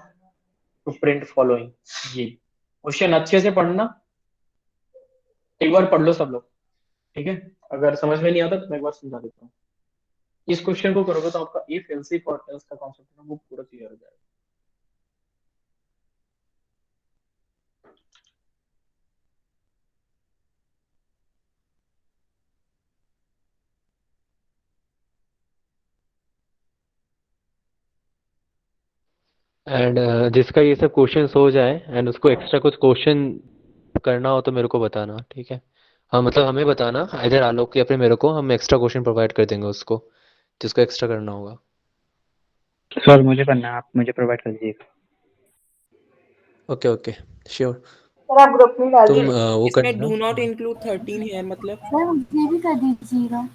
to print following, ये क्वेश्चन अच्छे से पढ़ना, एक बार पढ़ लो सब लोग। ठीक है। अगर समझ में नहीं आता तो मैं एक बार समझा देता हूँ। इस क्वेश्चन को करोगे तो आपका इफ एल्स और एल्स का कॉन्सेप्ट है वो पूरा क्लियर हो जाएगा। एंड जिसका ये सब क्वेश्चंस हो जाए एंड उसको एक्स्ट्रा कुछ क्वेश्चन करना हो तो मेरे को बताना, ठीक है? हाँ मतलब हमें बताना, इधर आलोक या फिर मेरे को, हम एक्स्ट्रा क्वेश्चन प्रोवाइड कर देंगे उसको जिसको एक्स्ट्रा करना होगा। सर मुझे करना है, आप मुझे प्रोवाइड कर दीजिएगा। Okay okay sure. सर आप ग्रुप में डाल तुम दीजिए। वो कर इसमें देना। डू नॉट इंक्लूड 13 है मतलब। सर मुझे भी कर दीजिएगा।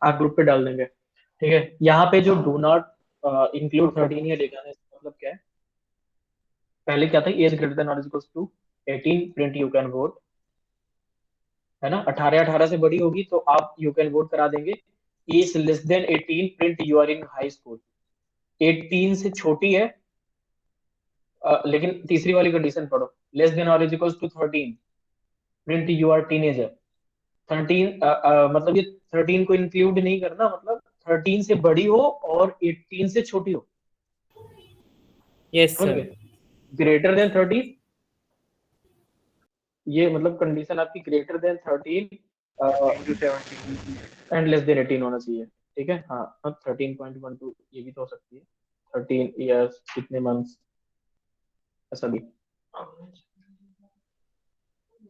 आप ग्रुप पे डाल देंगे। ठीक है। यहाँ पे जो डू नॉट इंक्लूड 13 है लिखा है, इसका मतलब क्या है? पहले क्या था, एज ग्रेटर देन और equals to 18 print you can vote, है ना। 18 से बड़ी होगी तो आप यू कैन वोट करा देंगे। Age less than 18 print you are in high school. 18 से छोटी है, लेकिन तीसरी वाली कंडीशन पढ़ो, लेस देन और equals to 13 print you are teenager. 13 मतलब ये 13 को इंक्लूड नहीं करना, मतलब 13 से बड़ी हो और 18 से छोटी हो। यस समझ सर। गए? ग्रेटर देन 13, ये मतलब कंडीशन आपकी greater than 13 and less than 18 होना चाहिए। ठीक है। हाँ, अब 13.12 ये भी तो हो सकती है, 13 ईयर्स कितने मंथ्स, ऐसा भी।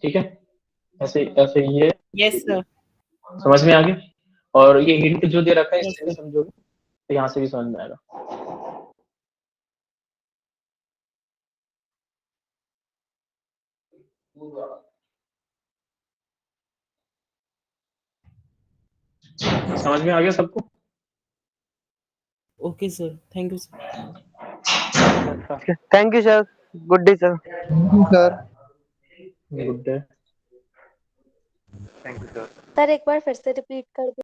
ठीक है। ऐसे ऐसे ये यस सर। समझ में आ गया। और ये हिंट जो दे रखा है यस इससे भी सर। समझोगे तो यहाँ से भी समझ में आएगा। समझ में आ गया सबको? Okay sir, thank you sir. Thank you sir, good day sir. Sir good day. Thank you sir. Sir एक बार फिर से रिपीट कर दो।